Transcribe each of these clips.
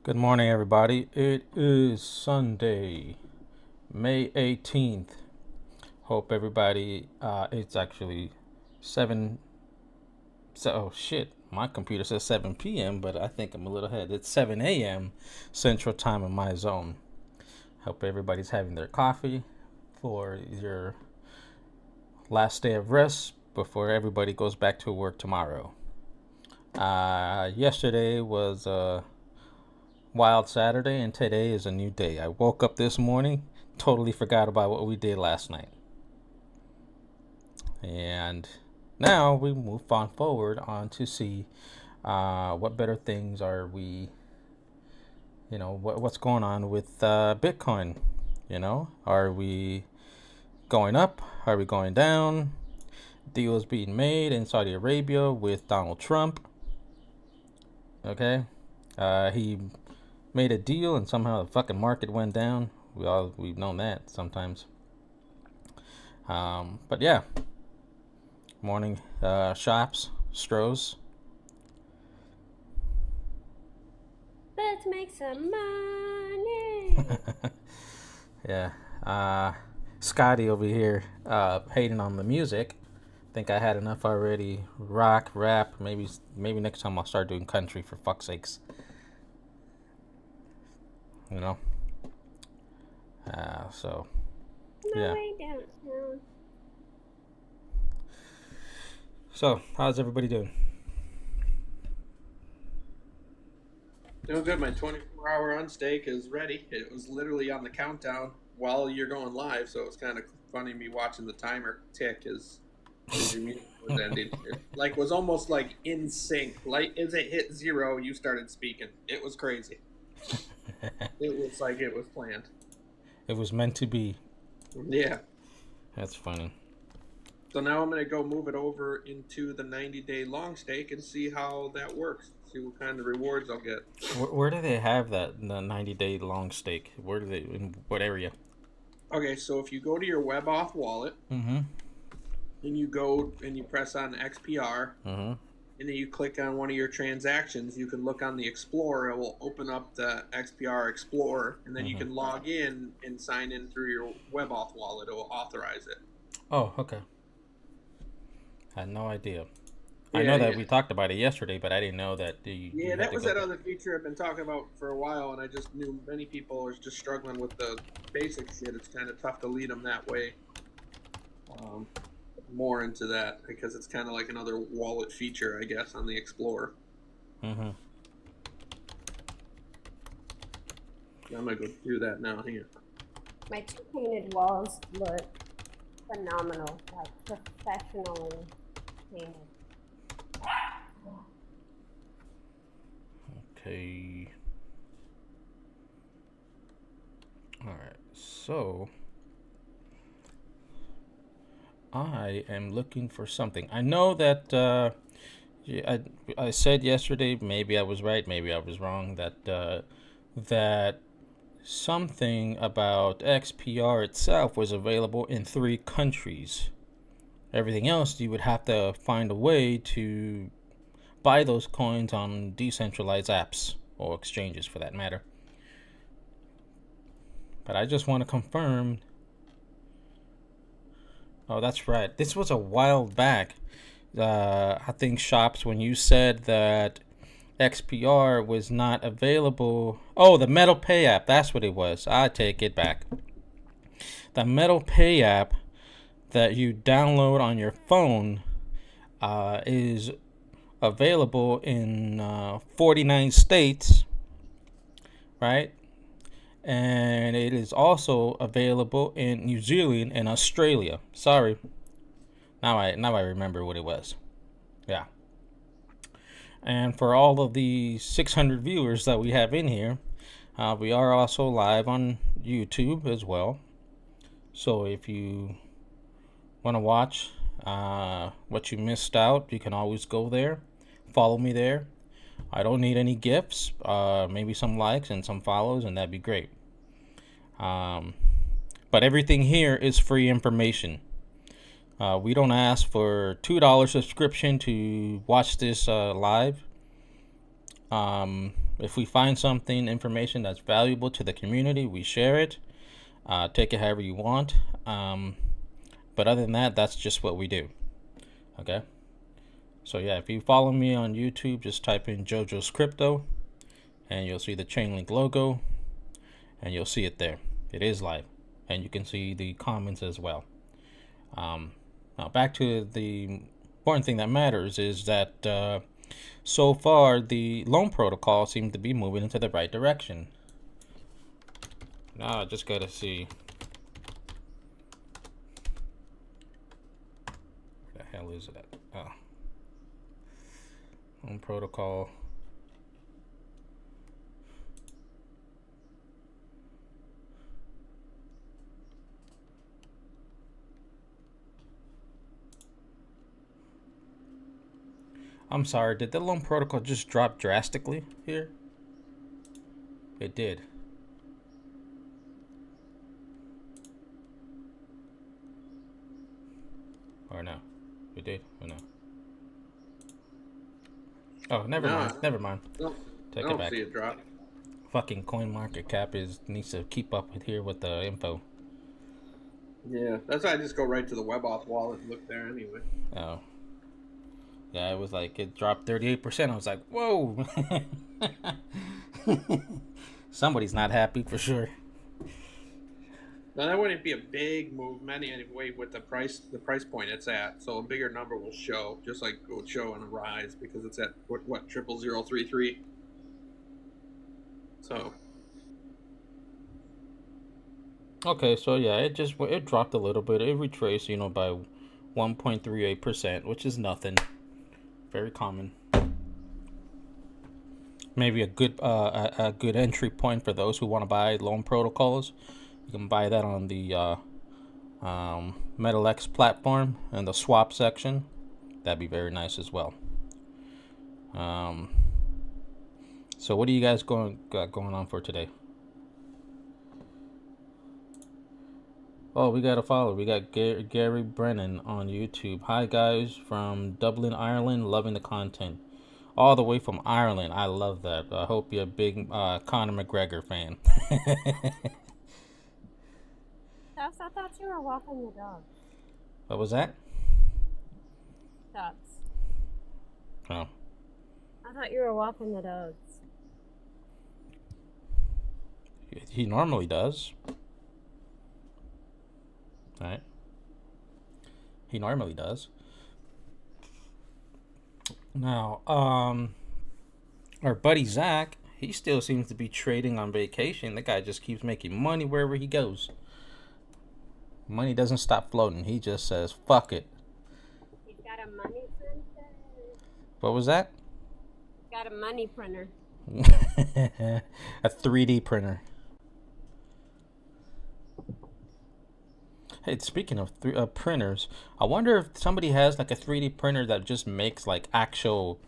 Good morning, everybody. It is Sunday, May 18th. Hope everybody, it's actually 7. Oh, shit. My computer says 7 p.m., but I think I'm a little ahead. It's 7 a.m. Central Time in my zone. Hope everybody's having their coffee for your last day of rest before everybody goes back to work tomorrow. Yesterday was Wild Saturday, and today is a new day. I woke up this morning, totally forgot about what we did last night. And now we move forward on to see what better things are we, what's going on with Bitcoin. Are we going up? Are we going down? Deals being made in Saudi Arabia with Donald Trump. Okay. He made a deal and somehow the fucking market went down. We've known that sometimes. But yeah. Morning shops, Strohs. Let's make some money. Yeah. Scotty over here hating on the music. Think I had enough already. Rock, rap. Maybe next time I'll start doing country, for fuck's sakes. So yeah. Way downtown. So how's everybody doing? Doing good. My 24-hour unstake is ready. It was literally on the countdown while you're going live, so it was kind of funny me watching the timer tick as your music was ending. It was almost like in sync. Like as it hit 0, you started speaking. It was crazy. It was like it was planned. It was meant to be. Yeah. That's funny. So now I'm going to go move it over into the 90-day long stake and see how that works. See what kind of rewards I'll get. Where do they have that, the 90-day long stake? Where do they, in what area? Okay, so if you go to your WebAuth wallet, Mm-hmm. and you go and you press on XPR, Mm-hmm. and then you click on one of your transactions, you can look on the Explorer. It will open up the XPR Explorer, and then you can log in and sign in through your WebAuth wallet. It will authorize it. Oh, okay. I had no idea. I know that we talked about it yesterday, but I didn't know that you that was that other feature I've been talking about for a while, and I just knew many people are just struggling with the basic shit. It's kind of tough to lead them that way. More into that because it's kind of like another wallet feature, I guess, on the Explorer. Mm-hmm. I'm gonna go do that now. Hang on. My 2 painted walls look phenomenal, like professionally painted. Okay. All right. So I am looking for something. I know that I said yesterday, maybe I was right, maybe I was wrong, that something about XPR itself was available in 3 countries. Everything else, you would have to find a way to buy those coins on decentralized apps or exchanges, for that matter. But I just want to confirm. Oh, that's right. This was a while back. I think shops, when you said that XPR was not available. Oh, the Metal Pay app. That's what it was. I take it back. The Metal Pay app that you download on your phone is available in 49 states, right? And it is also available in New Zealand and Australia. Sorry. Now I remember what it was. Yeah. And for all of the 600 viewers that we have in here, we are also live on YouTube as well. So if you want to watch what you missed out, you can always go there. Follow me there. I don't need any gifts, maybe some likes and some follows, and that'd be great. But everything here is free information. We don't ask for $2 subscription to watch this live. If we find something, information that's valuable to the community, we share it. Take it however you want. But other than that, that's just what we do. Okay? So yeah, if you follow me on YouTube, just type in JoJo's Crypto, and you'll see the Chainlink logo, and you'll see it there. It is live, and you can see the comments as well. Now back to the important thing that matters is that so far the loan protocol seems to be moving into the right direction. Now I just gotta see. Where the hell is it at? Oh. Loan protocol. I'm sorry, did the loan protocol just drop drastically here? It did. Or no? It did? Or no? Oh, never mind. Never mind. Nope. Take I it don't back. see it drop. Fucking CoinMarketCap needs to keep up with here with the info. Yeah, that's why I just go right to the WebAuth wallet and look there anyway. Oh. Yeah, it was like, it dropped 38%. I was like, whoa. Somebody's not happy for sure. Now that wouldn't be a big movement anyway with the price point it's at. So a bigger number will show, just like it would show on a rise because it's at what 00033. So. Okay, so yeah, it dropped a little bit. It retraced, by 1.38%, which is nothing. Very common. Maybe a good entry point for those who want to buy loan protocols. You can buy that on the MetalX platform in the swap section. That'd be very nice as well. So what do you guys got going on for today? Oh, we got a follower. We got Gary Brennan on YouTube. Hi guys from Dublin, Ireland. Loving the content. All the way from Ireland. I love that. I hope you're a big Conor McGregor fan. I thought you were walking the dog. What was that? Dogs. Oh. I thought you were walking the dogs. He normally does. Right? He normally does. Now, our buddy Zach, he still seems to be trading on vacation. The guy just keeps making money wherever he goes. Money doesn't stop floating. He just says, fuck it. He's got a money printer. What was that? He's got a money printer. A 3D printer. Hey, speaking of printers, I wonder if somebody has like a 3D printer that just makes like actual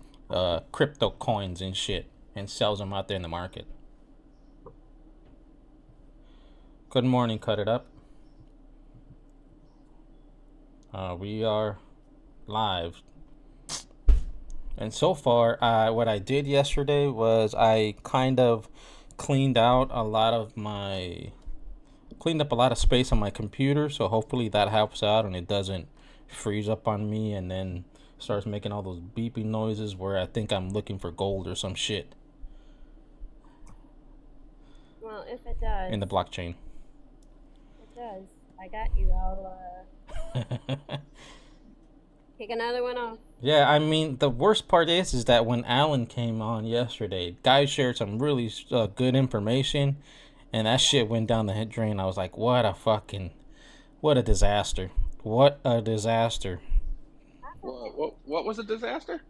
crypto coins and shit and sells them out there in the market. Good morning, Cut It Up. We are live. And so far, what I did yesterday was I kind of cleaned up a lot of space on my computer, so hopefully that helps out and it doesn't freeze up on me and then starts making all those beeping noises where I think I'm looking for gold or some shit. Well, if it does. In the blockchain. It does. I got you. I'll kick another one off. Yeah, I mean, the worst part is that when Alan came on yesterday, guys shared some really good information, and that shit went down the drain. I was like, what a disaster. What a disaster. What was a disaster?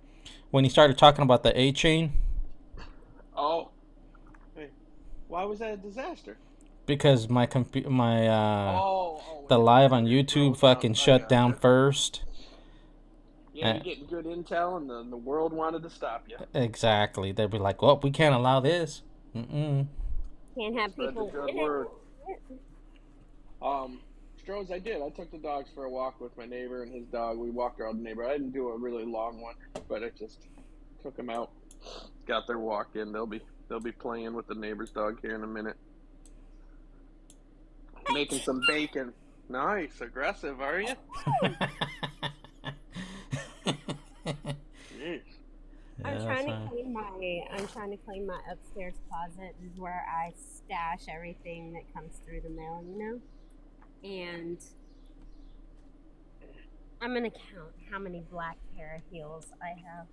When he started talking about the A chain. Oh. Hey, why was that a disaster? Because the live on YouTube fucking shut down first. Yeah, you're getting good intel, and the world wanted to stop you. Exactly. They'd be like, well, we can't allow this. Can't have people. That's a good word. Strohs, I did. I took the dogs for a walk with my neighbor and his dog. We walked around the neighborhood. I didn't do a really long one, but I just took them out, got their walk in. They'll be They'll be playing with the neighbor's dog here in a minute. Making some bacon. Nice, aggressive, are you? Jeez. I'm trying to clean my upstairs closet. This is where I stash everything that comes through the mail, And I'm gonna count how many black pair of heels I have.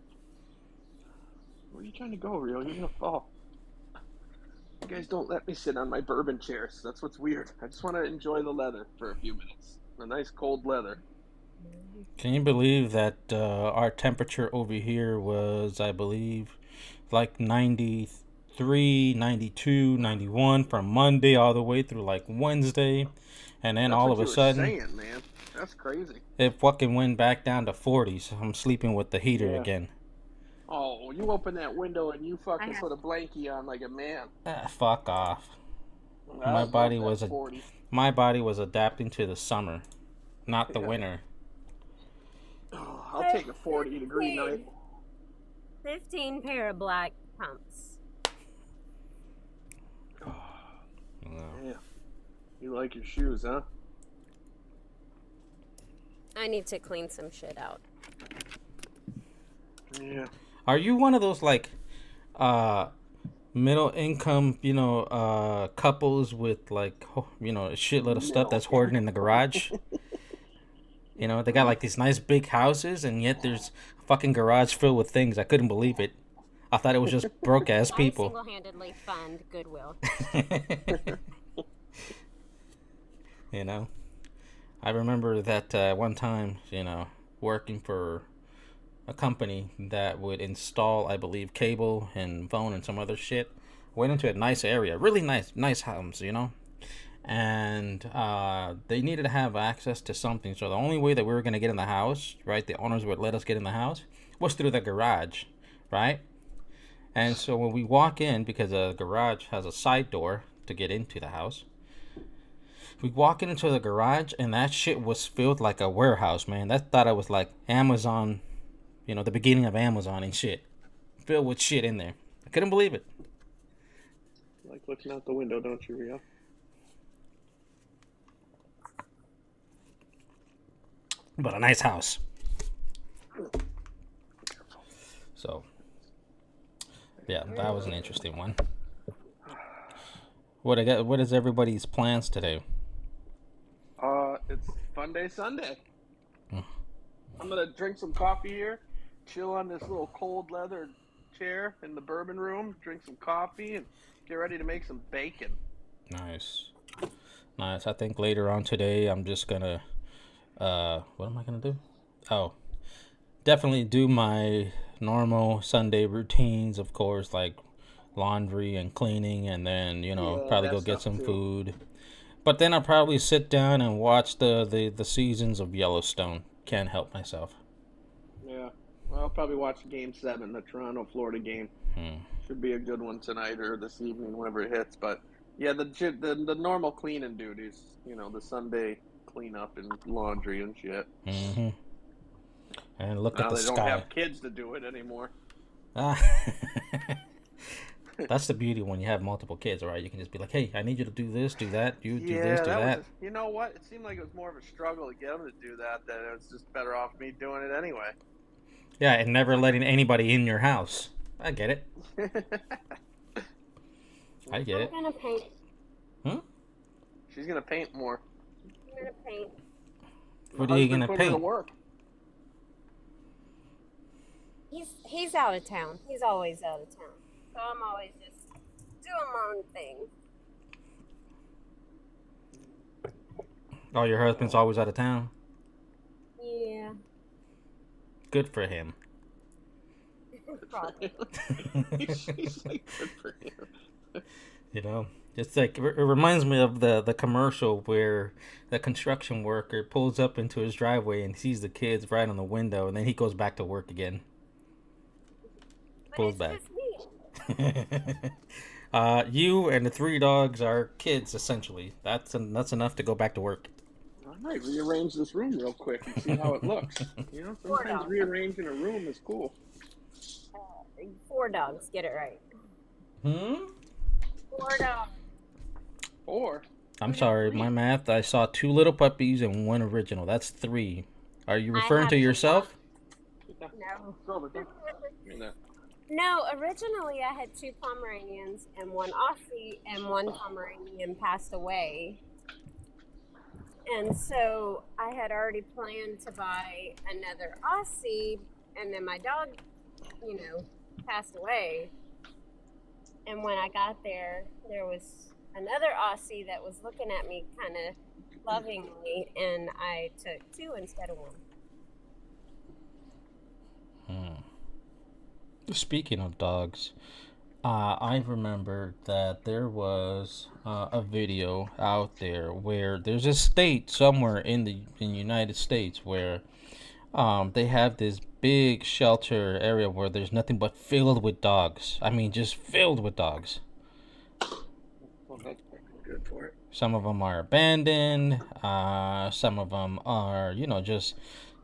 Where are you trying to go, Rio? You're gonna fall. You guys don't let me sit on my bourbon chairs. That's what's weird. I just want to enjoy the leather for a few minutes. The nice cold leather. Can you believe that our temperature over here was, I believe, like 93, 92, 91 from Monday all the way through like Wednesday. And then That's all what of a you were sudden, saying, man. That's crazy. it fucking went back down to 40s. I'm sleeping with the heater Yeah. again. Oh, you open that window and you fucking put a blankie on like a man. Fuck off. I My love body that was 40. My body was adapting to the summer, not the winter. Oh, I'll take a 40-degree night. 15 pair of black pumps. Yeah. You like your shoes, huh? I need to clean some shit out. Yeah. Are you one of those like middle income, couples with like a shitload of stuff that's hoarding in the garage? They got like these nice big houses and yet there's a fucking garage filled with things. I couldn't believe it. I thought it was just broke ass people. I single-handedly fund Goodwill. I remember that one time, working for a company that would install, I believe, cable and phone and some other shit. Went into a nice area, really nice homes, and they needed to have access to something. So the only way that we were going to get in the house, right, the owners would let us get in the house, was through the garage, right? And so when we walk in, because the garage has a side door to get into the house, we walk into the garage and that shit was filled like a warehouse, man. That thought I was like Amazon, the beginning of Amazon and shit. Filled with shit in there. I couldn't believe it. Like looking out the window, don't you, Rio? But a nice house. So, yeah, that was an interesting one. What is everybody's plans today? It's Fun Day Sunday. I'm gonna drink some coffee here, chill on this little cold leather chair in the bourbon room, drink some coffee, and get ready to make some bacon. Nice. I think later on today I'm just gonna what am I gonna do? Oh, definitely do my normal Sunday routines, of course, like laundry and cleaning, and then probably go get some food. But then I'll probably sit down and watch the seasons of Yellowstone. Can't help myself. Yeah, well, I'll probably watch Game 7, the Toronto-Florida game. Should be a good one tonight or this evening, whenever it hits. But yeah, the normal cleaning duties, the Sunday cleanup and laundry and shit. Mm-hmm. And look now at the they sky. Don't have kids to do it anymore. That's the beauty when you have multiple kids, right? You can just be like, hey, I need you to do this, do that, do this, do that. You know what? It seemed like it was more of a struggle to get them to do that, that it was just better off me doing it anyway. Yeah, and never letting anybody in your house. I get it. I get it. I'm gonna paint. She's gonna paint more. I'm gonna paint. What are you gonna paint? Work. He's out of town. He's always out of town. So I'm always just doing my own thing. Oh, your husband's always out of town? Yeah. Good for him. Probably. She's like, good for him. It's like, it reminds me of the commercial where the construction worker pulls up into his driveway and sees the kids right on the window, and then he goes back to work again. Pulls back. Just me. You and the 3 dogs are kids, essentially. That's enough to go back to work. I might rearrange this room real quick and see how it looks. Sometimes rearranging a room is cool. 4 dogs, get it right. Hmm? 4 dogs. 4. I'm I got sorry, 3. my math. I saw 2 little puppies and 1 original. That's 3. Are you I referring have to a lot. yourself? No. Go over, go. Give me that. No, originally I had 2 Pomeranians and 1 Aussie, and 1 Pomeranian passed away. And so I had already planned to buy another Aussie, and then my dog, passed away. And when I got there, there was another Aussie that was looking at me kind of lovingly, and I took 2 instead of 1. Speaking of dogs, I remember that there was a video out there where there's a state somewhere in the United States where they have this big shelter area where there's nothing but filled with dogs. I mean, just filled with dogs. Well, that's fucking good for it. Some of them are abandoned. Some of them are, just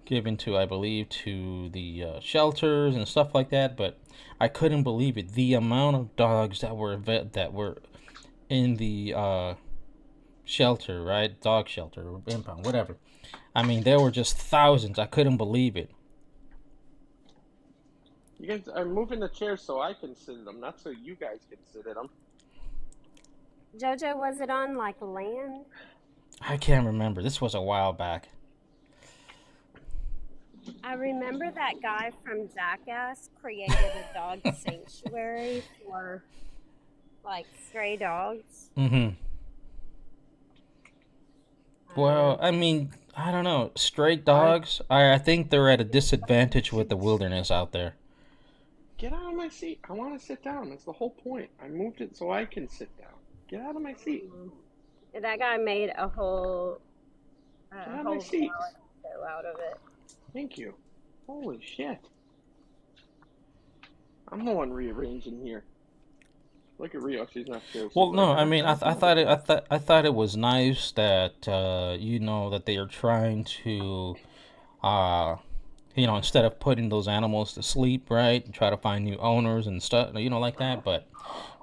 given to, I believe, to the shelters and stuff like that. But I couldn't believe it. The amount of dogs that were in the shelter, right? Dog shelter or impound, whatever. I mean, there were just thousands. I couldn't believe it. You guys are moving the chairs so I can sit in them, not so you guys can sit in them. Jojo, was it on like land? I can't remember. This was a while back. I remember that guy from Jackass created a dog sanctuary for like stray dogs. Mm-hmm. Well, I mean, I don't know. Stray dogs, I think they're at a disadvantage with the wilderness out there. Get out of my seat. I want to sit down. That's the whole point. I moved it so I can sit down. Get out of my seat. That guy made a whole Get out of my seat. show out of it. Thank you. Holy shit. I'm the one rearranging here. Look at Rio. She's not sure. Well, no, I mean, I thought it was nice that that they are trying to, instead of putting those animals to sleep, right, and try to find new owners and stuff, like that. But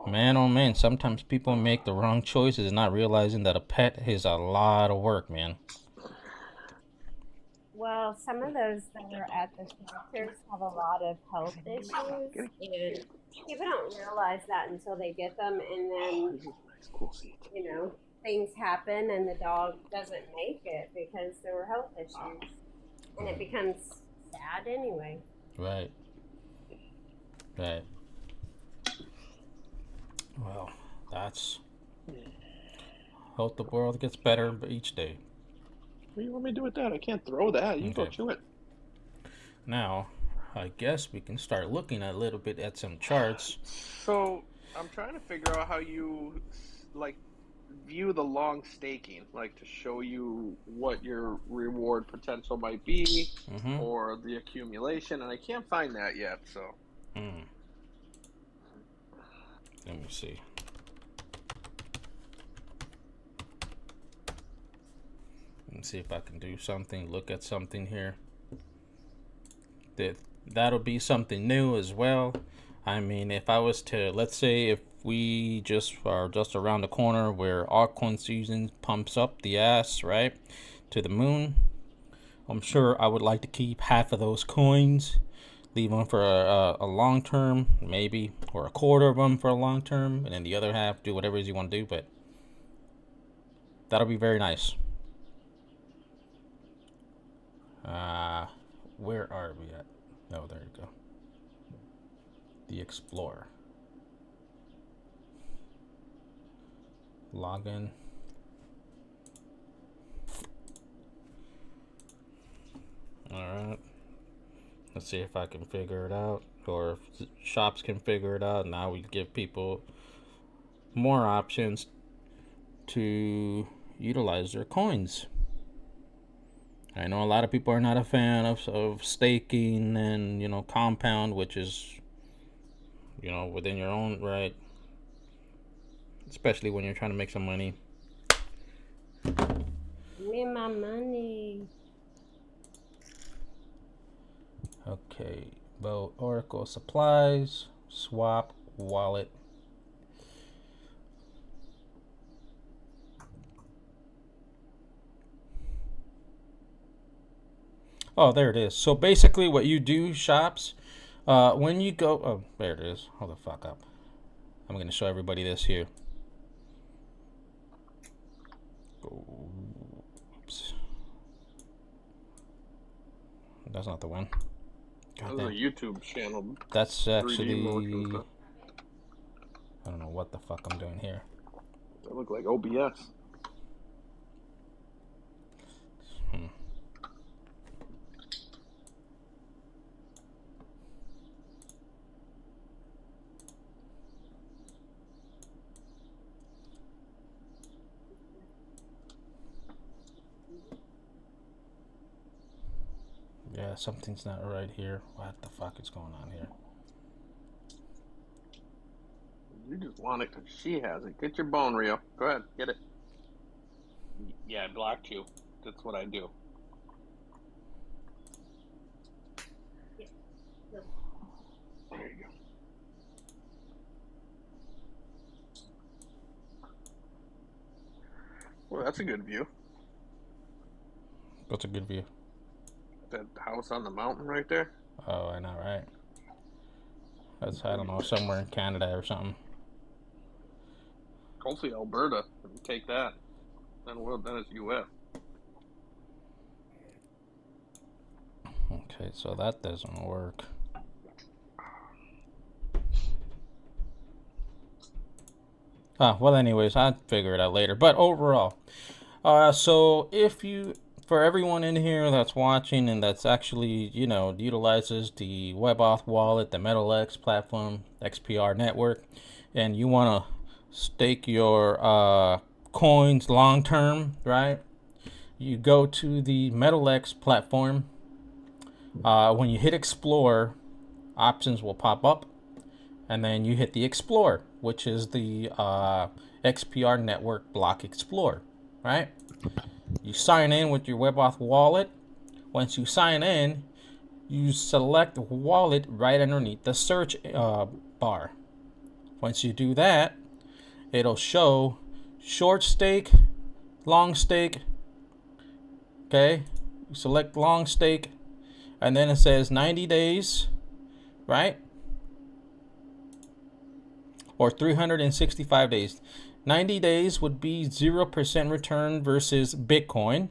man, oh man, sometimes people make the wrong choices and not realizing that a pet is a lot of work, man. Well, some of those that are at the shelters have a lot of health issues, and people don't realize that until they get them, and then things happen, and the dog doesn't make it because there were health issues, and it becomes sad anyway. Right. Right. Well, that's. Hope the world gets better each day. What do you want me to do with that? I can't throw that. You go chew it. Now, I guess we can start looking a little bit at some charts. So, I'm trying to figure out how you, view the long staking, to show you what your reward potential might be, or the accumulation, and I can't find that yet, so. Let me see. Let me see if I can do something, look at something here. That'll be something new as well. I mean, if I was to, let's say if we just are just around the corner where altcoin season pumps up the ass, right, to the moon, I'm sure I would like to keep half of those coins, leave them for a long term, maybe, or a quarter of them for a long term, and then the other half do whatever it is you want to do, but that'll be very nice. Where are we at? Oh, there you go. The Explorer. Login. Alright. Let's see if I can figure it out, or if shops can figure it out. Now we give people more options to utilize their coins. I know a lot of people are not a fan of staking and, compound, which is, within your own right, especially when you're trying to make some money. Give me my money. Okay, about Oracle supplies, swap, wallet, Oh, there it is. So basically, what you do, shops, when you go, oh, there it is. Hold the fuck up. I'm gonna show everybody this here. Oops. That's not the one. That was a YouTube channel. That's 3D actually. motion stuff. I don't know what the fuck I'm doing here. They look like OBS. Yeah, something's not right here. What the fuck is going on here? You just want it because she has it. Get your bone, Rio. Go ahead, get it. Yeah, I blocked you. That's what I do. There you go. Well, that's a good view. What's a good view? That house on the mountain right there. Oh, I know, right? That's, I don't know, somewhere in Canada or something. Hopefully Alberta. Take that. Then it's US. Okay, so that doesn't work. Well, anyways, I'll figure it out later. But overall, so if you, for everyone in here that's watching and that's actually, you know, utilizes the WebAuth wallet, the MetalX platform, XPR network, and you want to stake your coins long term, right? You go to the MetalX platform. When you hit Explore, options will pop up, and then you hit the Explore, which is the XPR Network Block Explorer, right? You sign in with your WebAuth wallet. Once you sign in, you select wallet right underneath the search bar. Once you do that, it'll show short stake, long stake. Okay, you select long stake, and then it says 90 days, right? Or 365 days. 90 days would be 0% return versus Bitcoin.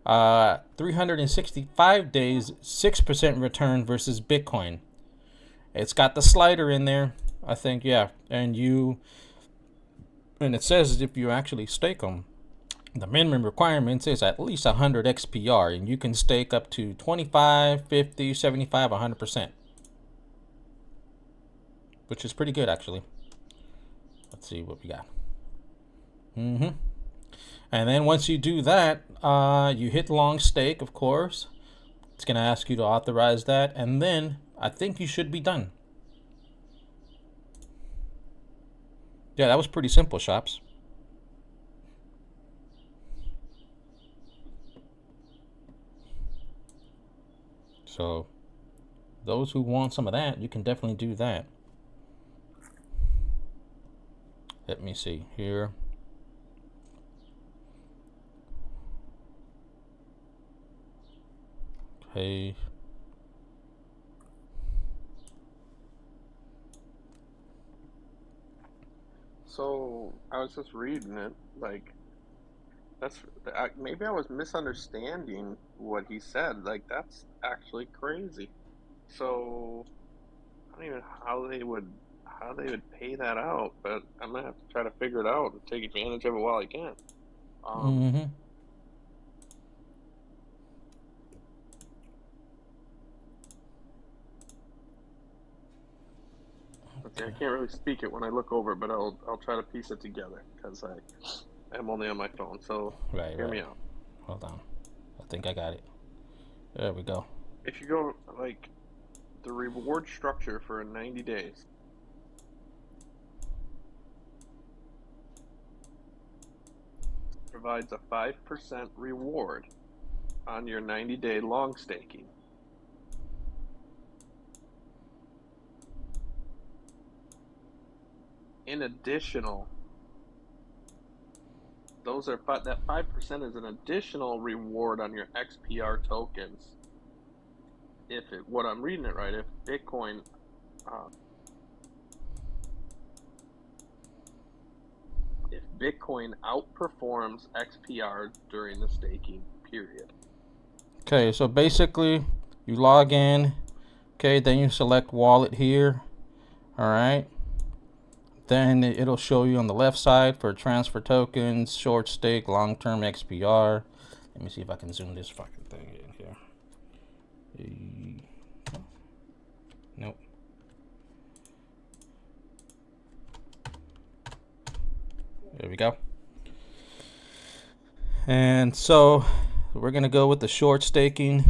365 days, 6% return versus Bitcoin. It's got the slider in there, I think, yeah. And it says if you actually stake them, the minimum requirements is at least 100 XPR, and you can stake up to 25, 50, 75, 100%. Which is pretty good, actually. Let's see what we got. And then once you do that, you hit long stake, of course. It's going to ask you to authorize that, and then I think you should be done. Yeah, that was pretty simple, shops. So those who want some of that, you can definitely do that. Let me see here. Okay. So I was just reading it, like maybe I was misunderstanding what he said. Like that's actually crazy. So I don't even know how they would pay that out, but I'm gonna have to try to figure it out and take advantage of it while I can. Okay, I can't really speak it when I look over, but I'll try to piece it together because I am only on my phone. So hear me out. Hold on, I think I got it. There we go. If you go like the reward structure for 90 days. Provides a 5% reward on your 90-day long staking. In additional, that 5% is an additional reward on your XPR tokens what I'm reading it right, if Bitcoin outperforms XPR during the staking period. Okay, so basically you log in, okay, then you select wallet here. All right. Then it'll show you on the left side for transfer tokens, short stake, long-term XPR. Let me see if I can zoom this fucking thing in here. Nope. There we go. And so we're gonna go with the short staking.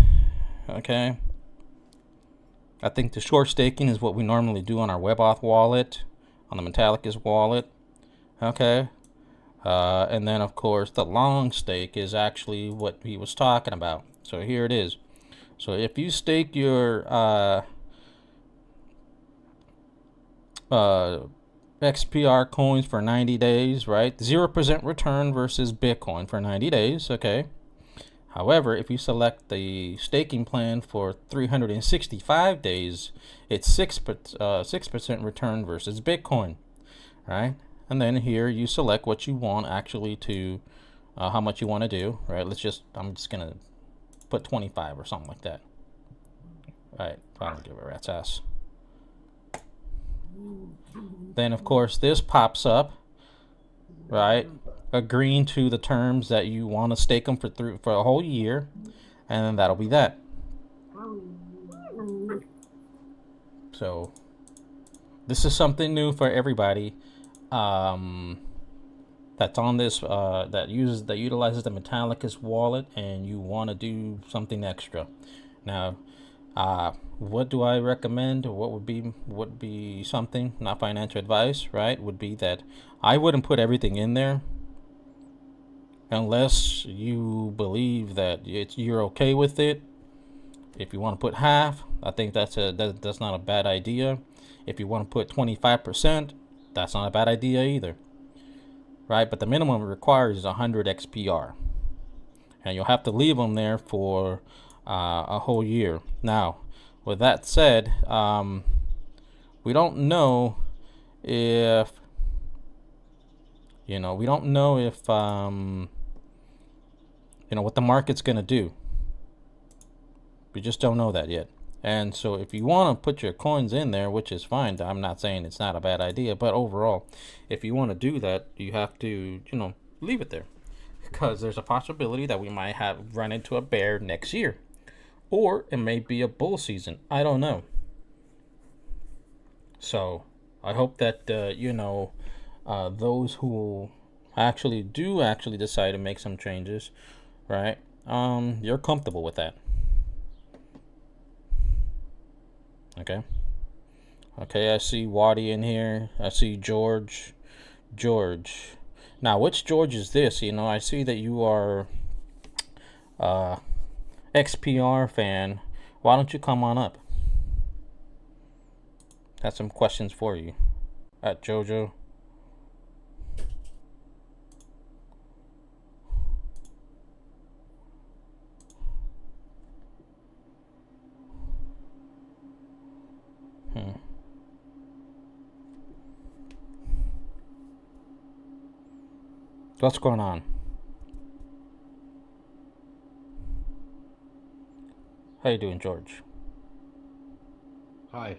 Okay. I think the short staking is what we normally do on our WebAuth wallet, on the Metallicus wallet. Okay. And then of course the long stake is actually what he was talking about. So here it is. So if you stake your XPR coins for 90 days, right? 0% return versus Bitcoin for 90 days, okay? However, if you select the staking plan for 365 days, it's 6% return versus Bitcoin, right? And then here you select what you want actually to, how much you want to do, right? I'm just going to put 25 or something like that. Right, I don't give a rat's ass. Then of course this pops up, right? Agreeing to the terms that you want to stake them for a whole year, and then that'll be that. So this is something new for everybody that's on this that utilizes the Metallicus wallet, and you want to do something extra. Now, what do I recommend? What would be something, not financial advice, right? Would be that I wouldn't put everything in there unless you believe that you're okay with it. If you want to put half, I think that's not a bad idea. If you want to put 25%, that's not a bad idea either, right? But the minimum it requires is 100 XPR, and you'll have to leave them there for a whole year. Now, with that said, we don't know if what the market's going to do. We just don't know that yet. And so if you want to put your coins in there, which is fine, I'm not saying it's not a bad idea, but overall, if you want to do that, you have to, leave it there, because there's a possibility that we might have run into a bear next year, or it may be a bull season. I don't know. So I hope that those who actually decide to make some changes, right? You're comfortable with that. Okay. I see Waddy in here. I see George. Now, which George is this? I see that you are XPR fan. Why don't you come on up? Got some questions for you. At Jojo. What's going on? How you doing, George? Hi.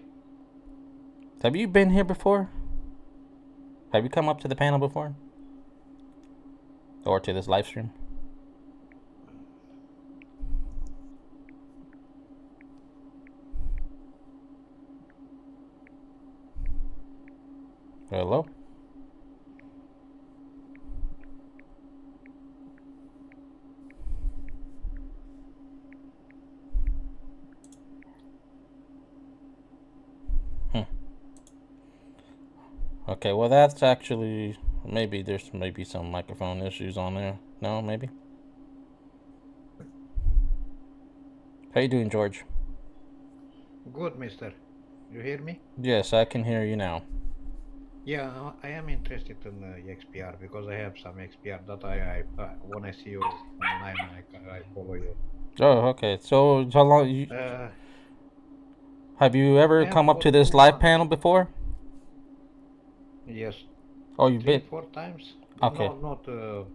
Have you been here before? Have you come up to the panel before? Or to this live stream? Hello? Okay, well that's actually, there's some microphone issues on there. No, maybe? How you doing, George? Good, mister. You hear me? Yes, I can hear you now. Yeah, I am interested in XPR because I have some XPR that I when I see you online, I follow you. Oh, okay. So how long Have you I ever have come up for to this 2 live months. panel before? Yes, Oh, you've three, been. 4 times. Okay. No, not.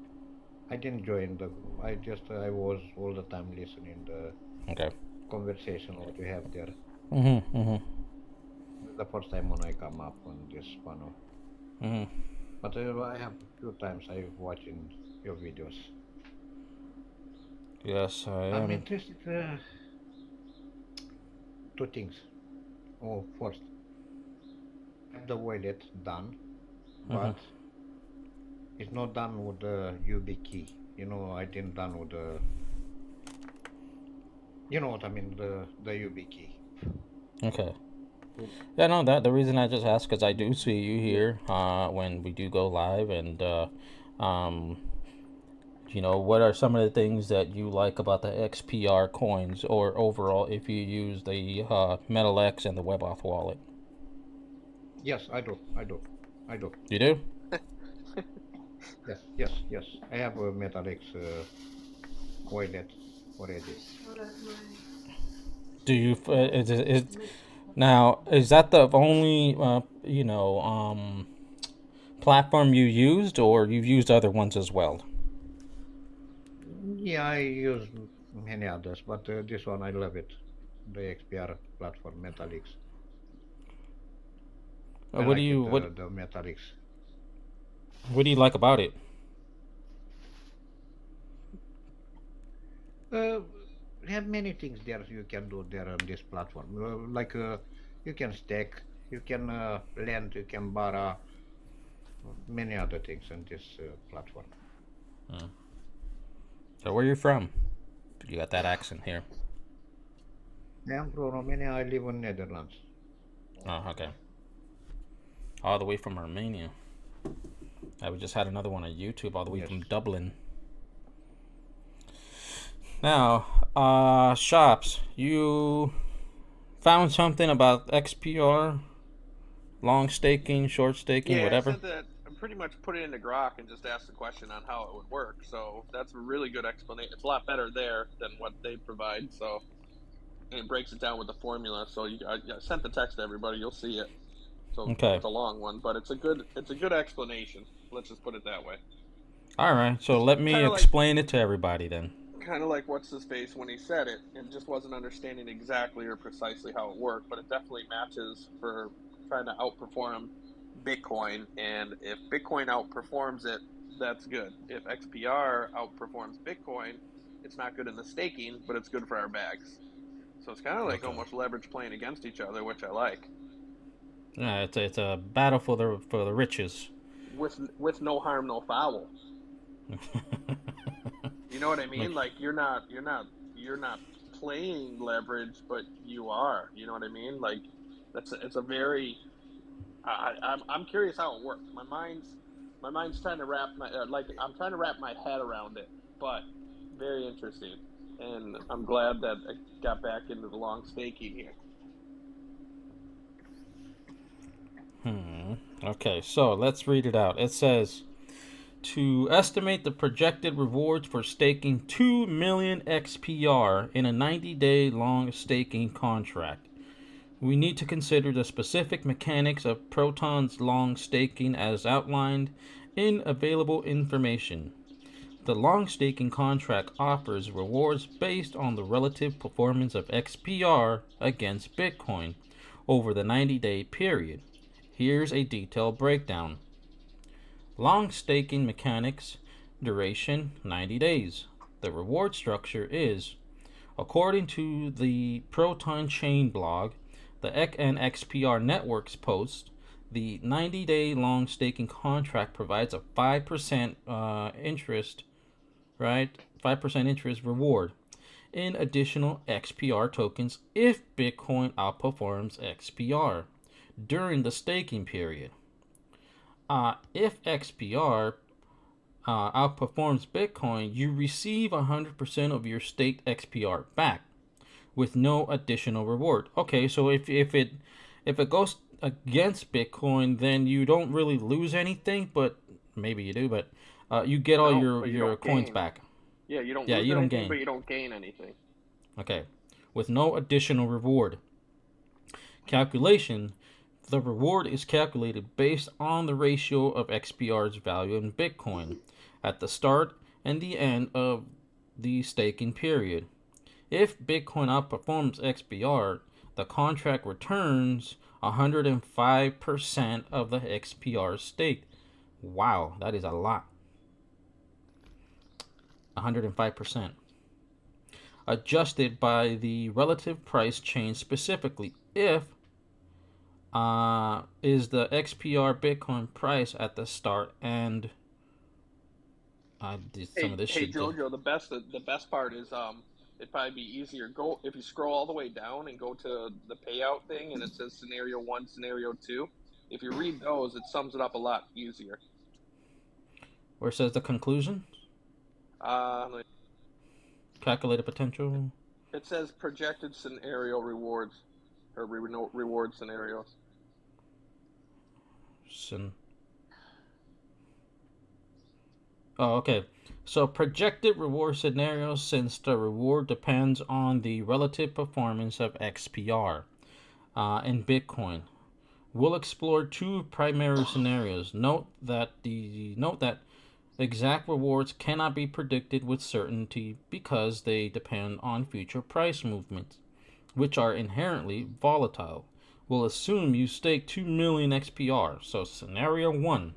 I didn't join the. I was all the time listening the Okay. conversation what you have there. Mm-hmm. Mm-hmm. The first time when I come up on this panel, Mm-hmm. but I have a few times I watching your videos. Yes, I I'm am. interested. Two things. Oh, first, have the wallet done, Mm-hmm. but it's not done with the UB key. I didn't done with the. You know what I mean? The UB key. Okay. Mm. Yeah, no, that the reason I just asked because I do see you Yeah. here when we do go live, and um, what are some of the things that you like about the XPR coins, or overall if you use the Metal X and the WebAuth wallet? Yes, I do. I do. I do. You do? Yes. Yes. Yes. I have a Metalix wallet already. Do you? Now is that the only platform you used, or you've used other ones as well? Yeah, I use many others, but this one I love it. The XPR platform Metalix. I What do like you it. what The Metalix. What do you like about it? Uh, we have many things there you can do there on this platform. Like you can stake, you can lend, you can borrow, many other things on this platform. So where are you from? You got that accent here. I am from Romania. I live in Netherlands. Oh, okay. All the way from Armenia. We just had another one on YouTube, all the way Yes. from Dublin. Now, shops. You found something about XPR, long staking, short staking, Yeah, I whatever. said that I pretty much put it into Grok and just asked the question on how it would work. So that's a really good explanation. It's a lot better there than what they provide. So and it breaks it down with the formula. So I sent the text to everybody. You'll see it. So Okay. it's a long one, but it's a good explanation. Let's just put it that way. All right. So let me Kind of like explain it to everybody then. what's his face when he said it, and just wasn't understanding exactly or precisely how it worked. But it definitely matches for trying to outperform Bitcoin. And if Bitcoin outperforms it, that's good. If XPR outperforms Bitcoin, it's not good in the staking, but it's good for our bags. So it's kind of like Okay. almost leverage playing against each other, which I like. Yeah, it's a battle for the riches. With no harm, no foul. You know what I mean? Like you're not playing leverage, but you are. You know what I mean? Like it's a very. I'm curious how it works. My mind's trying to wrap I'm trying to wrap my head around it, but very interesting, and I'm glad that I got back into the long staking here. Okay, so let's read it out. It says to estimate the projected rewards for staking 2 million XPR in a 90-day long staking contract. We need to consider the specific mechanics of Proton's long staking as outlined in available information. The long staking contract offers rewards based on the relative performance of XPR against Bitcoin over the 90-day period. Here's a detailed breakdown. Long staking mechanics, duration 90 days. The reward structure is, according to the Proton Chain blog, the XPR Networks post, the 90-day long staking contract provides a 5% interest, right? 5% interest reward in additional XPR tokens if Bitcoin outperforms XPR during the staking period. If XPR outperforms Bitcoin, you receive 100% of your staked XPR back with no additional reward. Okay, so if it goes against Bitcoin, then you don't really lose anything, but maybe you do, but you get all No, your but you your don't coins gain. back. Yeah, you don't Yeah, lose you don't anything, gain. but you don't gain anything. Okay, with no additional reward. calculation, the reward is calculated based on the ratio of XPR's value in Bitcoin at the start and the end of the staking period. If Bitcoin outperforms XPR, the contract returns 105% of the XPR stake. Wow, that is a lot. 105%. Adjusted by the relative price change specifically. If is the XPR Bitcoin price at the start and I did some of this Hey shit. Jojo, the best part is it'd probably be easier. Go if you scroll all the way down and go to the payout thing, and it says scenario 1, scenario 2. If you read those, it sums it up a lot easier. Where it says the conclusion? Uh, Calculated potential. it says projected scenario rewards or reward scenarios. Oh, okay. So projected reward scenarios, since the reward depends on the relative performance of XPR and Bitcoin. We'll explore two primary scenarios. Note that exact rewards cannot be predicted with certainty because they depend on future price movements, which are inherently volatile. We'll assume you stake 2 million XPR. So scenario 1.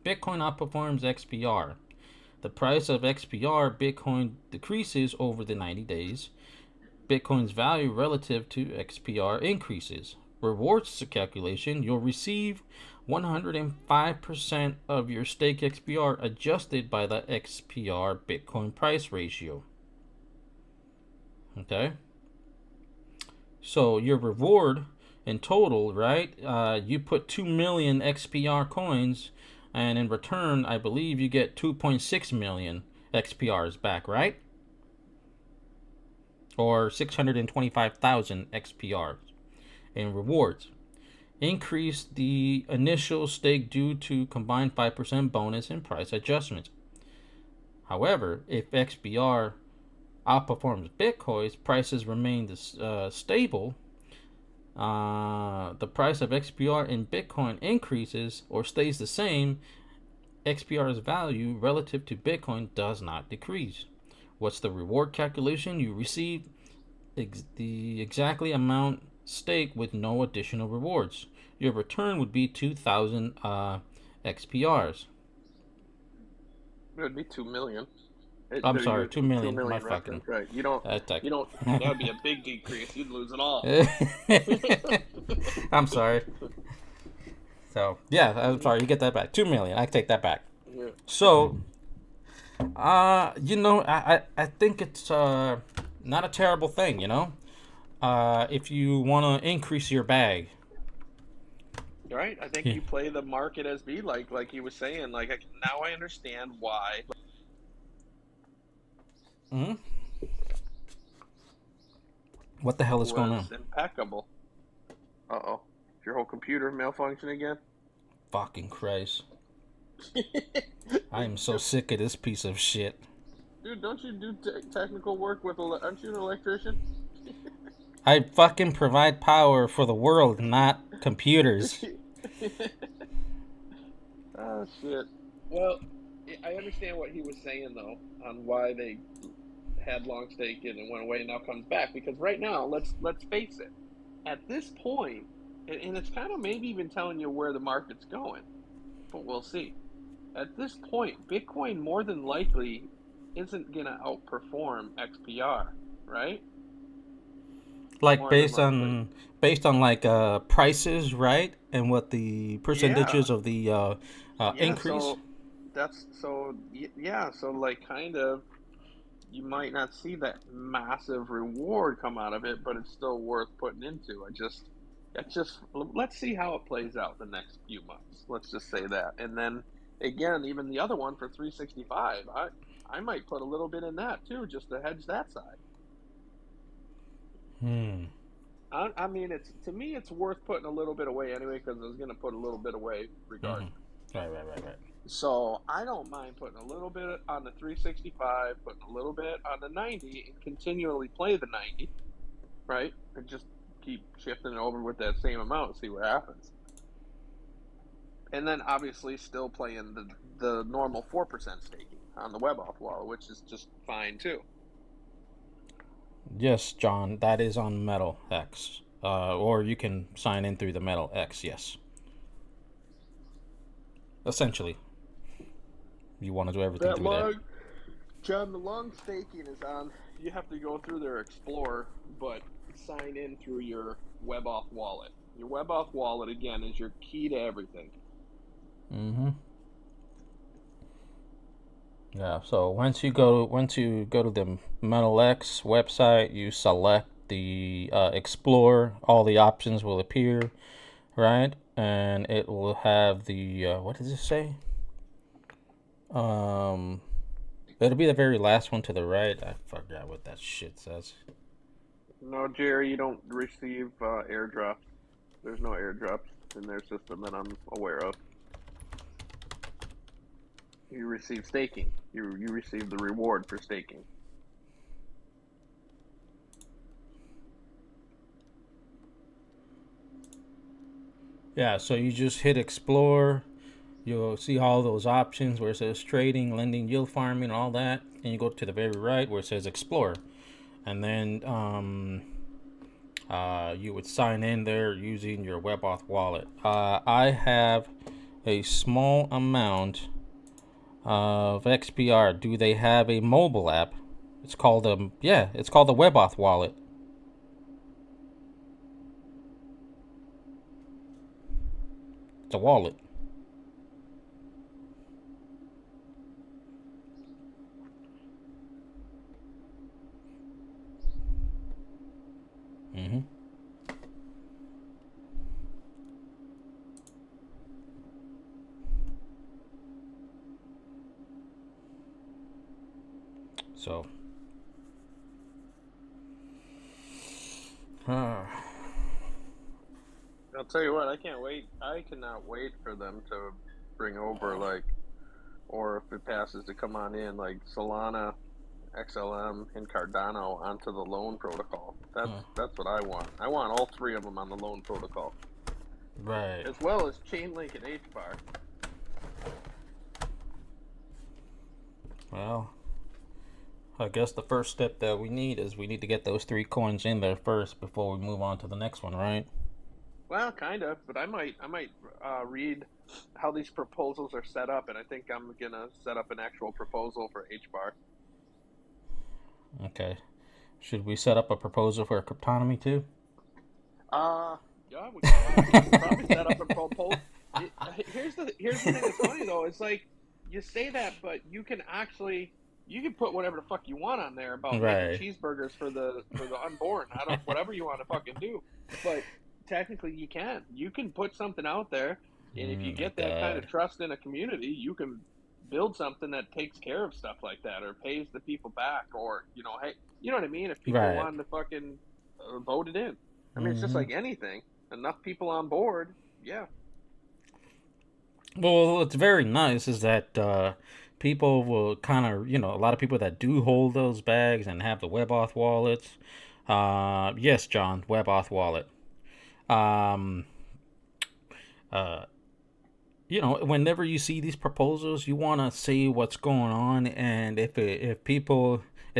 Bitcoin outperforms XPR. The price of XPR Bitcoin decreases over the 90 days. Bitcoin's value relative to XPR increases. Rewards calculation, you'll receive 105% of your stake XPR adjusted by the XPR Bitcoin price ratio. Okay? So your reward in total, right? You put 2 million XPR coins, and in return, I believe you get 2.6 million XPRs back, right? Or 625,000 XPRs in rewards. Increase the initial stake due to combined 5% bonus and price adjustments. However, if XPR outperforms Bitcoin's prices remain stable, the price of XPR in Bitcoin increases or stays the same, XPR's value relative to Bitcoin does not decrease. What's the reward calculation? You receive the exactly amount stake with no additional rewards. Your return would be 2,000 XPRs. It would be 2 million. I'm sorry, 2 million. 2 million My fucking right. You don't. That would be a big decrease. You'd lose it all. I'm sorry. So yeah, I'm sorry. You get that back. 2 million. I take that back. Yeah. So, I think it's not a terrible thing. If you want to increase your bag. Right. I think you play the market as be like he was saying. Now I understand why. Hmm. What the hell is going on? Impeccable. Uh-oh. Is your whole computer malfunction again? Fucking Christ. I am so sick of this piece of shit. Dude, don't you do technical work with... Aren't you an electrician? I fucking provide power for the world, not computers. Oh, shit. Well, I understand what he was saying, though, on why they had long stake and went away and now comes back. Because right now, let's face it, at this point, and it's kind of maybe even telling you where the market's going, but we'll see. At this point, Bitcoin more than likely isn't going to outperform XPR, right? Like more based on like prices, right? And what the percentages of the increase. So like kind of you might not see that massive reward come out of it, but it's still worth putting into. Let's see how it plays out the next few months. Let's just say that. And then again, even the other one for 365, I might put a little bit in that too, just to hedge that side. I mean, to me, it's worth putting a little bit away anyway, because I was going to put a little bit away regardless. Right. So I don't mind putting a little bit on the 365, putting a little bit on the 90, and continually play the 90, right? And just keep shifting it over with that same amount and see what happens. And then obviously still playing the normal 4% staking on the WebAuth wallet, which is just fine too. Yes, John, that is on Metal X. Or you can sign in through the Metal X, yes. Essentially. You want to do everything That through there. John, the long staking is on. You have to go through their Explorer, but sign in through your WebAuth wallet. Your WebAuth wallet, again, is your key to everything. Mm-hmm. Yeah, so once you go to the Metal X website, you select the Explore. All the options will appear, right? And it will have the what does it say? It'll be the very last one to the right. I forgot what that shit says. No, Jerry, you don't receive airdrops. There's no airdrops in their system that I'm aware of. You receive staking. You receive the reward for staking. Yeah, so you just hit Explore. You'll see all those options where it says trading, lending, yield farming, all that. And you go to the very right where it says Explore. And then you would sign in there using your WebAuth wallet. I have a small amount of XPR. Do they have a mobile app? It's called it's called the WebAuth wallet. It's a wallet. Mm-hmm. So I'll tell you what, I can't wait. I cannot wait for them to bring over, like, or if it passes to come on in, like Solana, XLM, and Cardano onto the loan protocol. That's what I want. I want all three of them on the loan protocol, right. as well as Chainlink and HBAR. Well, I guess the first step that we need is we need to get those 3 coins in there first before we move on to the next one, right? Well, kind of, but I might read how these proposals are set up, and I think I'm gonna set up an actual proposal for HBAR. Okay. Should we set up a proposal for a cryptonomy too? Yeah, we could probably set up a proposal. Here's the thing that's funny though. It's like you say that, but you can put whatever the fuck you want on there about Right. making cheeseburgers for the unborn. I don't whatever you want to fucking do, but technically you can put something out there, and if you get that kind of trust in a community, you can build something that takes care of stuff like that or pays the people back, or hey, you know what I mean, if people Right. wanted to fucking vote it in. I mean, it's just like anything, enough people on board. Yeah. Well, what's very nice is that people will kind of, a lot of people that do hold those bags and have the WebAuth wallets. Yes, John, WebAuth wallet. Whenever you see these proposals, you want to see what's going on, and if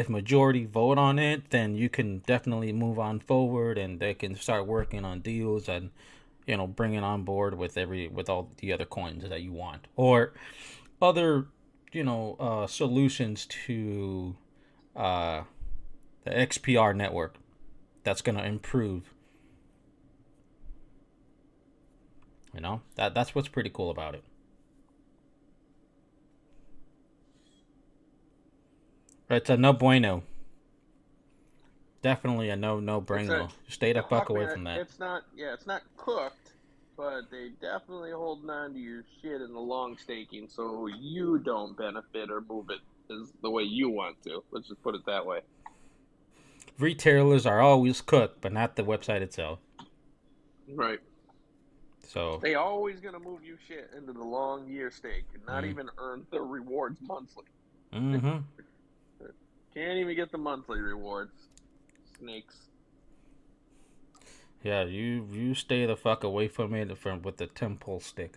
majority vote on it, then you can definitely move on forward, and they can start working on deals and bringing on board with all the other coins that you want, or other solutions to the XPR network that's going to improve. That's what's pretty cool about it. It's a no bueno. Definitely a no bueno. Stay the fuck away from that. It's not cooked, but they definitely holding on to your shit in the long staking, so you don't benefit or move it is the way you want to. Let's just put it that way. Retailers are always cooked, but not the website itself. Right. So they always gonna move you shit into the long year stake and not even earn the rewards monthly. Mm-hmm. Can't even get the monthly rewards. Snakes. Yeah, you stay the fuck away from it with the 10 pole stick.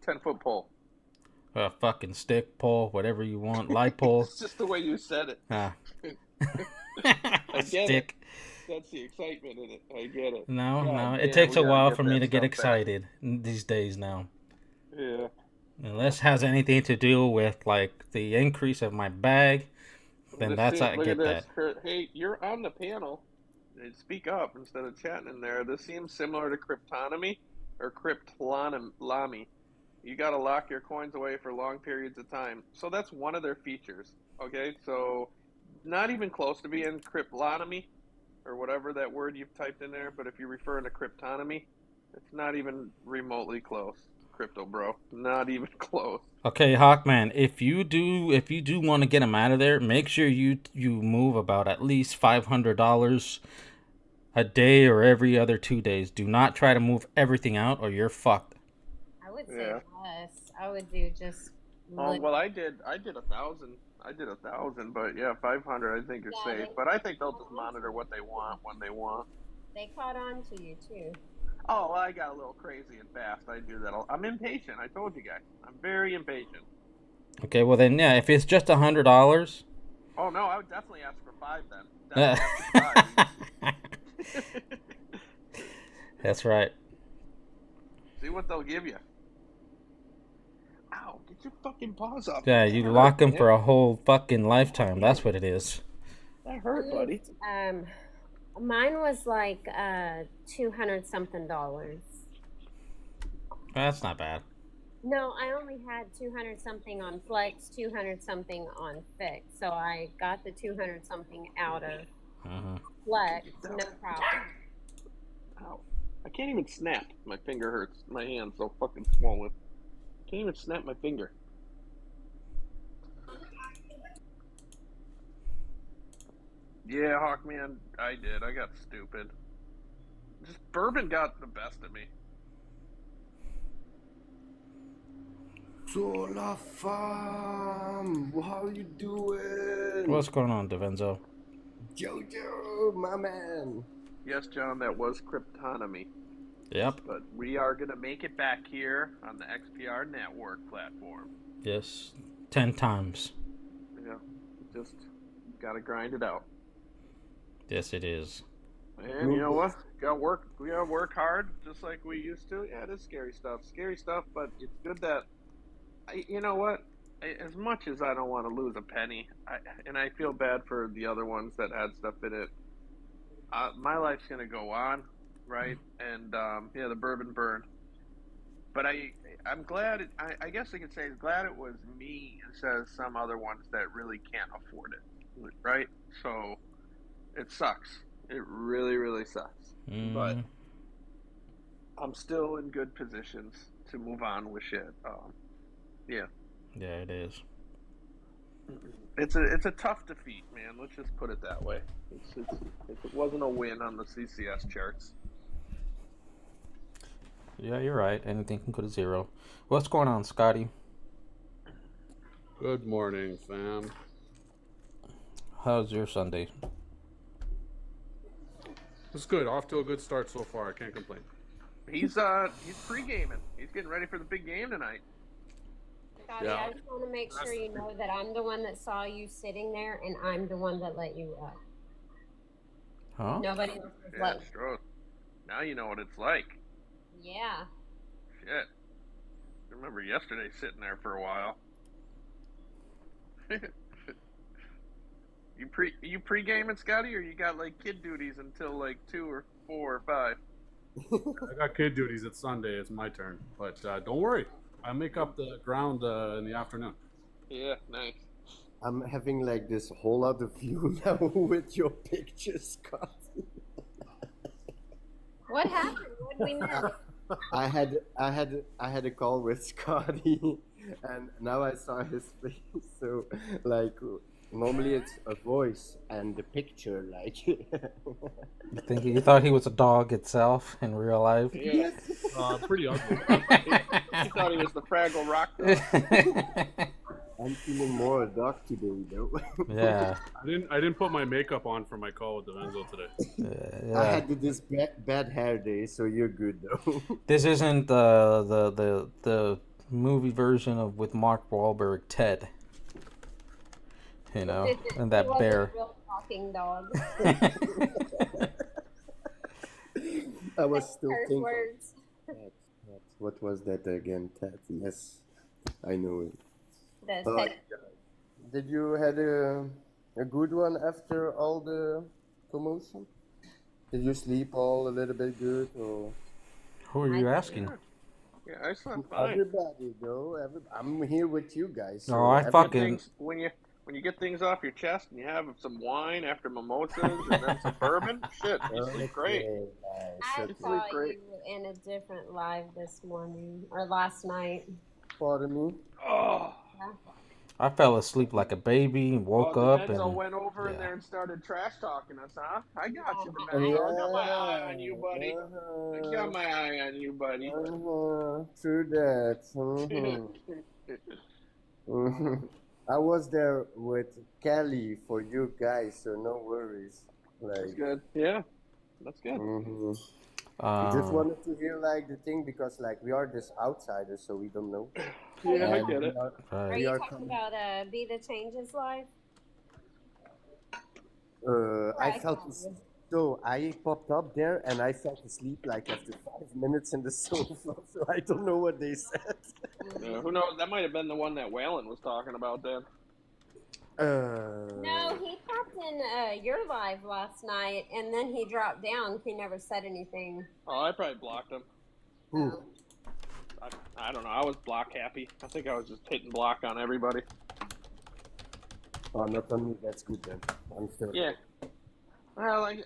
10-foot pole. Fucking stick, pole, whatever you want. Light pole. It's just the way you said it. Ah. I get Stick. it. That's the excitement in it. I get it. No, God no. It damn, takes we a gotta while get for me that to get stuff back. excited these days now. Yeah. Unless it has anything to do with like the increase of my bag, then that's I Look get at that. this, Kurt. Hey, you're on the panel. Speak up instead of chatting in there. This seems similar to cryptonomy or cryptolami. You got to lock your coins away for long periods of time. So that's one of their features. Okay, so not even close to being cryptonomy or whatever that word you've typed in there. But if you're referring to cryptonomy, it's not even remotely close. Crypto bro, not even close. Okay, Hawkman, if you do want to get them out of there, make sure you move about at least $500 a day or every other 2 days. Do not try to move everything out, or you're fucked. I would say Yeah. less. I would do just. Well, I did 1,000. I did 1,000, but yeah, 500 I think is Yeah, safe. But I think they'll just monitor what they want when they want. They caught on to you too. Oh, well, I got a little crazy and fast. I do that. I'm impatient. I told you guys. I'm very impatient. Okay, well then, yeah, if it's just $100. Oh no, I would definitely ask for 5 then. Definitely ask for 5. That's right. See what they'll give you. Ow! Get your fucking paws off. Yeah, you lock them for a whole fucking lifetime. That's what it is. That hurt, buddy. Mine was like $200 something. That's not bad. No, I only had 200 something on Flex, 200 something on Fix. So I got the 200 something out of Flex, no problem. Ow. I can't even snap. My finger hurts. My hand's so fucking swollen. Can't even snap my finger. Yeah, Hawkman, I did. I got stupid. Just bourbon got the best of me. Solar Farm, how you doing? What's going on, Devenzo? Jojo, my man. Yes, John, that was cryptonomy. Yep. But we are going to make it back here on the XPR network platform. Yes. 10 times. Yeah, just got to grind it out. Yes, it is. And you know what? We gotta work hard, just like we used to. Yeah, it is scary stuff, but it's good that, you know what? As much as I don't want to lose a penny, and I feel bad for the other ones that had stuff in it, my life's gonna go on, right? And yeah, the bourbon burned. But I'm glad, I guess I could say, glad it was me instead of some other ones that really can't afford it, right? So, it sucks. It really, really sucks. But I'm still in good positions to move on with shit. Yeah. Yeah, it is. It's a tough defeat, man. Let's just put it that way. It wasn't a win on the CCS charts. Yeah, you're right. Anything can go to zero. What's going on, Scotty? Good morning, fam. How's your Sunday? It's good. Off to a good start so far. I can't complain. He's pre-gaming. He's getting ready for the big game tonight. Scotty, Yeah. I just want to make sure you know that I'm the one that saw you sitting there, and I'm the one that let you up. Huh? Nobody else was Yeah, let. Stroh. Now you know what it's like. Yeah. Shit. I remember yesterday sitting there for a while. You pre-gaming, Scotty, or you got like kid duties until like 2 or 4 or 5? I got kid duties. It's Sunday. It's my turn. But don't worry. I make up the ground in the afternoon. Yeah, nice. I'm having like this whole other view now with your pictures, Scott. What happened? What did we miss? I had a call with Scotty, and now I saw his face. So like normally it's a voice and the picture, like. You thought he was a dog itself in real life? Yeah. Pretty ugly. He thought he was the Fraggle Rock dog. I'm feeling more a dog today, though. Yeah, I didn't put my makeup on for my call with Devenzo today. I yeah. had this bad hair day, so you're good, though. This isn't the movie version of with Mark Wahlberg, Ted. You know, and He that wasn't a bear. real talking dog. I was No still curse thinking. words. Tat, tat. What was that again? Tat. Yes, I know it. The Oh, tech. did you had a good one after all the commotion? Did you sleep all a little bit good or Who are you asking? Yeah, I slept fine. everybody though? I'm here with you guys, No, so I every- fucking When you get things off your chest and you have some wine after mimosas and then some bourbon, shit, you sleep great. Okay, nice. I Okay. saw great. you in a different live this morning or last night. Pardon me. Oh, I fell asleep like a baby and woke up Devenzo and went over in yeah. there and started trash talking us, huh? I got you, Yeah. Devenzo. I got my eye on you, buddy. I Uh-huh. got my eye on you, buddy. True that. I was there with Kelly for you guys, so no worries. That's Like, good. Yeah, that's good. just wanted to hear like the thing because like we are just outsiders, so we don't know. Yeah, I And get it. Are Right. we you are talking coming. about Be the Changes live? I I felt saw as- you. so I popped up there and I fell asleep like after 5 minutes in the sofa. So I don't know what they said. Who knows? That might have been the one that Waylon was talking about then. No, he popped in your live last night, and then he dropped down. He never said anything. Oh, I probably blocked him. Who? I don't know. I was block happy. I think I was just hitting block on everybody. Oh, not on me. That's good then. I'm still. Yeah. Well, I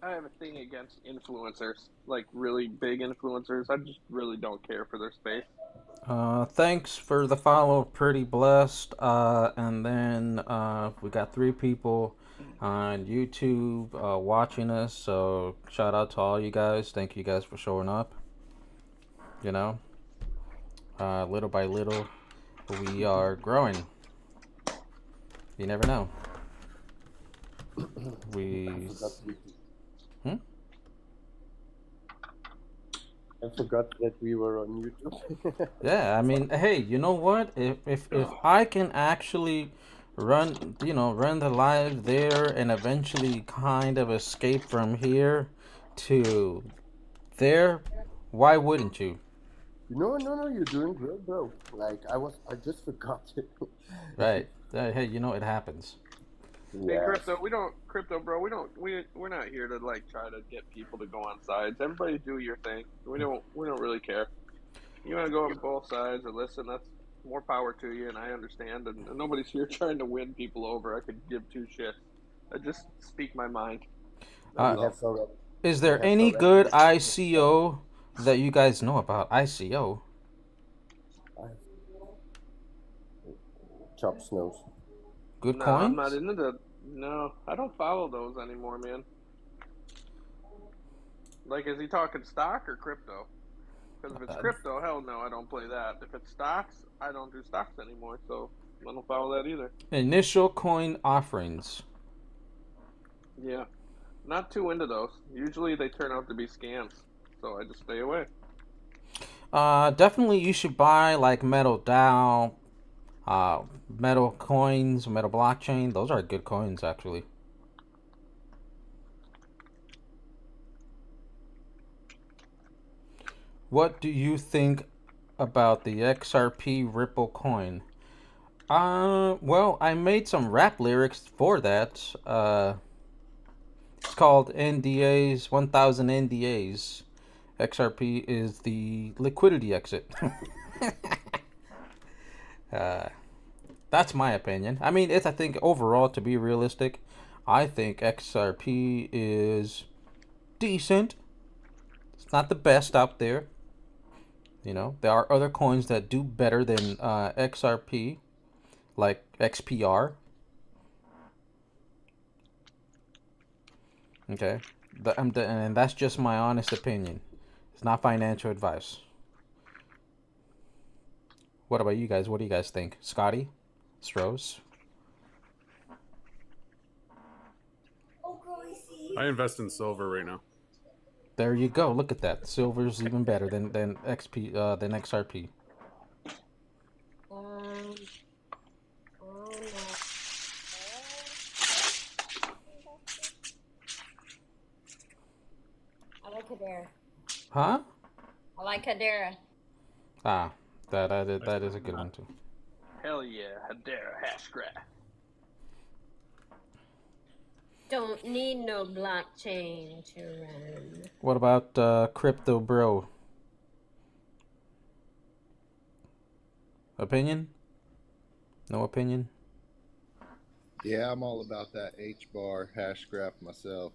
have a thing against influencers, like really big influencers. I just really don't care for their space. Thanks for the follow, Pretty Blessed. And then we got 3 people on YouTube watching us. So shout out to all you guys. Thank you guys for showing up. You know, little by little, we are growing. You never know. I forgot that we were on YouTube. Yeah, I mean, hey, you know what? If I can actually run the live there and eventually kind of escape from here to there, why wouldn't you? No, you're doing great, bro. Like I just forgot it. Right. Hey, it happens. Hey, crypto, we're not here to like try to get people to go on sides. Everybody do your thing. We don't really care. You want to go on both sides or listen, that's more power to you, and I understand. And nobody's here trying to win people over. I could give 2 shits. I just speak my mind. Is there any good ICO that you guys know about? ICO? Chop snows. Good No, coins? I'm not into the. No, I don't follow those anymore, man. Like, is he talking stock or crypto? Because if it's crypto, hell no, I don't play that. If it's stocks, I don't do stocks anymore, so I don't follow that either. Initial coin offerings. Yeah, not too into those. Usually they turn out to be scams, so I just stay away. Definitely you should buy like Metal DAO, Metal coins, Metal blockchain. Those are good coins, actually. What do you think about the XRP Ripple coin? Well, I made some rap lyrics for that. It's called NDAs, 1000 NDAs. XRP is the liquidity exit. That's my opinion. I mean, I think overall, to be realistic, I think XRP is decent. It's not the best out there. There are other coins that do better than XRP, like XPR. Okay, and that's just my honest opinion. It's not financial advice. What about you guys? What do you guys think? Scotty? Stros. I invest in silver right now. There you go. Look at that. Silver's even better than XRP. Um, I like Hedera. Huh? I like Hedera. Ah, that is a good one too. Hell yeah, Hedera Hashgraph. Don't need no blockchain to run. What about Crypto Bro? Opinion? No opinion? Yeah, I'm all about that H-bar hash graph myself.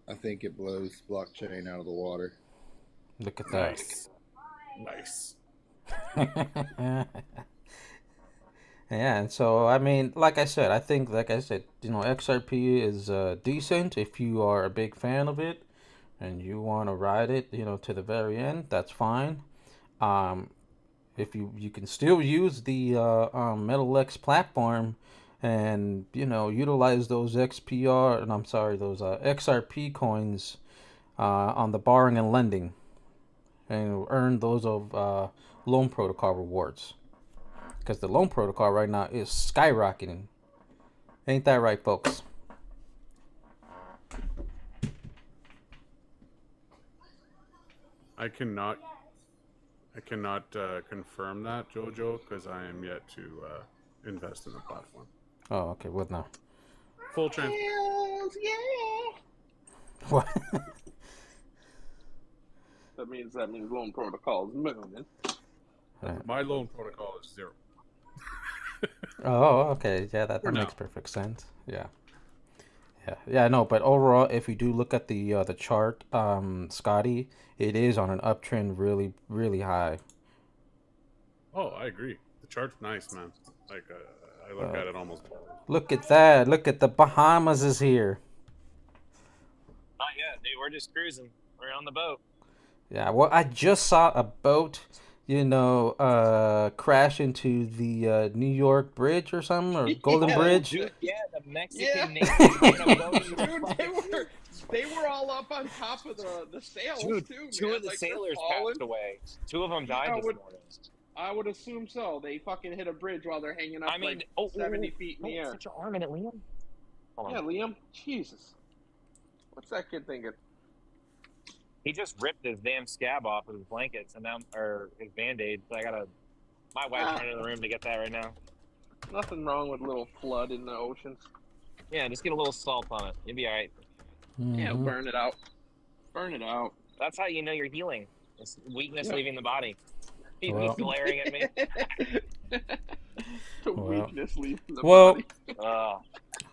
I think it blows blockchain out of the water. Look at that. Nice. Yeah, and so I mean, like I said, XRP is decent if you are a big fan of it and you want to ride it, to the very end. That's fine. If you can still use the MetalX platform and utilize those XPR and those XRP coins on the borrowing and lending and earn those of loan protocol rewards. Because the loan protocol right now is skyrocketing. Ain't that right, folks? I cannot confirm that, Jojo, because I am yet to invest in the platform. Oh, okay. What now? Full trans. What? That means loan protocol is moving. My loan protocol is 0. Oh, okay. Yeah, that makes perfect sense. Yeah. No, but overall, if you do look at the chart, Scotty, it is on an uptrend, really, really high. Oh, I agree. The chart's nice, man. Like I look at it almost. Look at that! Look at the Bahamas is here. Not yet, dude. We're just cruising. We're on the boat. Yeah. Well, I just saw a boat, crash into the New York Bridge or something, or Golden Bridge. Dude, yeah, the Mexican Yeah. Dude, they were all up on top of the sails too. two man. of the Like, they're sailors falling. passed away. 2 of them died this morning. I would assume so. They fucking hit a bridge while they're hanging up 70 feet in the air. Put your arm in it, Liam. Hold on. Yeah, Liam. Jesus. What's that kid thinking? He just ripped his damn scab off of his blankets and now, or his band-aid. So my wife's running in the room to get that right now. Nothing wrong with a little flood in the oceans. Yeah, just get a little salt on it. You'll be all right. Yeah, burn it out. Burn it out. That's how you know you're healing. It's weakness leaving the body. He's Well. glaring at me. The weakness leaving the Well, body.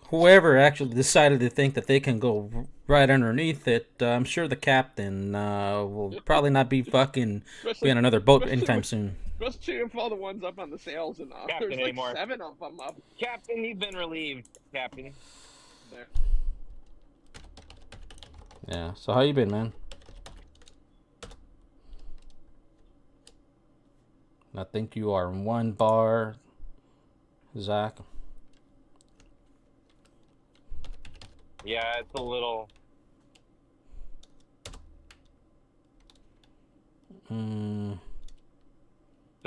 whoever actually decided to think that they can go right underneath it, I'm sure the captain will probably not be fucking be on another boat anytime soon. Especially if all the ones up on the sails and all. Captain There's like anymore. 7 of them up Captain, you've been relieved, Captain. there. Yeah. So how you been, man? I think you are in 1 bar, Zach. Yeah, it's a little. So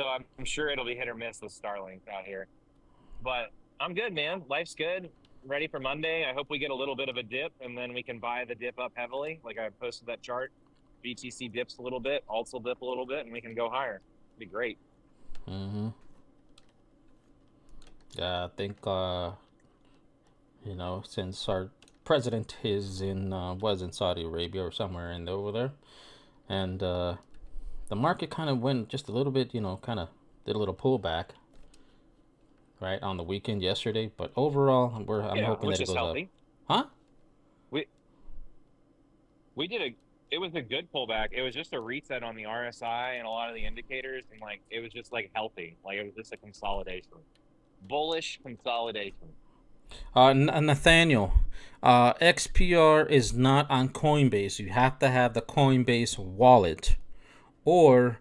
I'm sure it'll be hit or miss with Starlink out here. But I'm good, man. Life's good. Ready for Monday. I hope we get a little bit of a dip, and then we can buy the dip up heavily. Like I posted that chart. BTC dips a little bit, alts will dip a little bit, and we can go higher. It'd be great. Yeah, I think since our president was in Saudi Arabia or somewhere in over there, and the market kind of went just a little bit, kind of did a little pullback, right, on the weekend yesterday. But overall, I'm hoping that it goes healthy. up. Huh? It was a good pullback. It was just a reset on the RSI and a lot of the indicators, and it was just healthy. It was just a consolidation, bullish consolidation. Nathaniel, XPR is not on Coinbase. You have to have the Coinbase wallet, or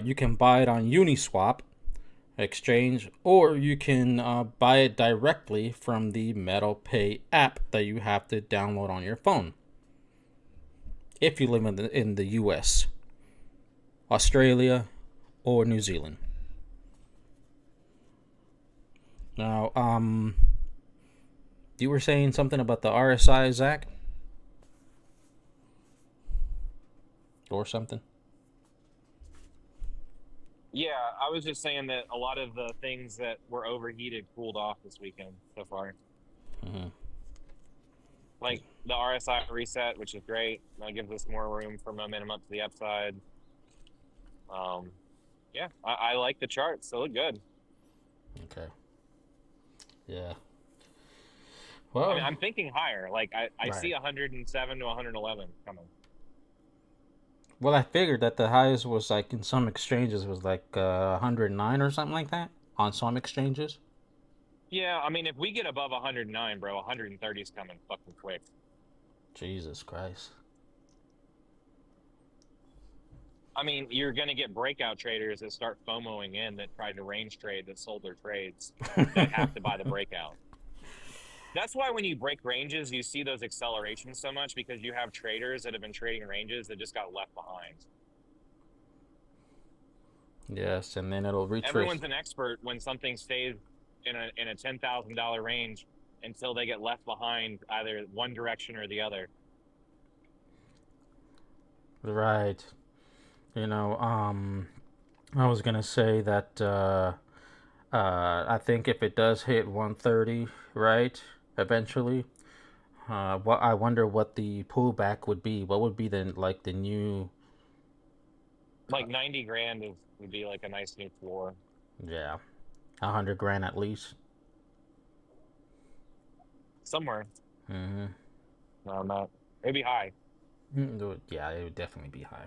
you can buy it on Uniswap, exchange, or you can buy it directly from the Metal Pay app that you have to download on your phone if you live in the US, Australia, or New Zealand. Now, you were saying something about the RSI, Zach? Or something? Yeah, I was just saying that a lot of the things that were overheated cooled off this weekend so far. Mm-hmm. Like the RSI reset, which is great. That gives us more room for momentum up to the upside. Yeah, I like the charts. They look good. Okay. Yeah. I Well, mean, I'm thinking higher. Like I see right. 107 to 111 coming. Well, I figured that the highest was like in some exchanges was like 109 or something like that on some exchanges. Yeah, I mean, if we get above 109, bro, 130 is coming fucking quick. Jesus Christ. I mean, you're going to get breakout traders that start FOMOing in that tried to range trade that sold their trades that have to buy the breakout. That's why when you break ranges, you see those accelerations so much because you have traders that have been trading ranges that just got left behind. Yes, and then it'll retrace. Everyone's an expert when something stays in a $10,000 range until they get left behind either one direction or the other. Right. I was gonna say that I think if it does hit 130, right, eventually, I wonder what the pullback would be. What would be the new? Like 90 grand would be like a nice new floor. Yeah, 100 grand at least. Somewhere. Mm-hmm. No, not. It'd be high. Yeah, it would definitely be high.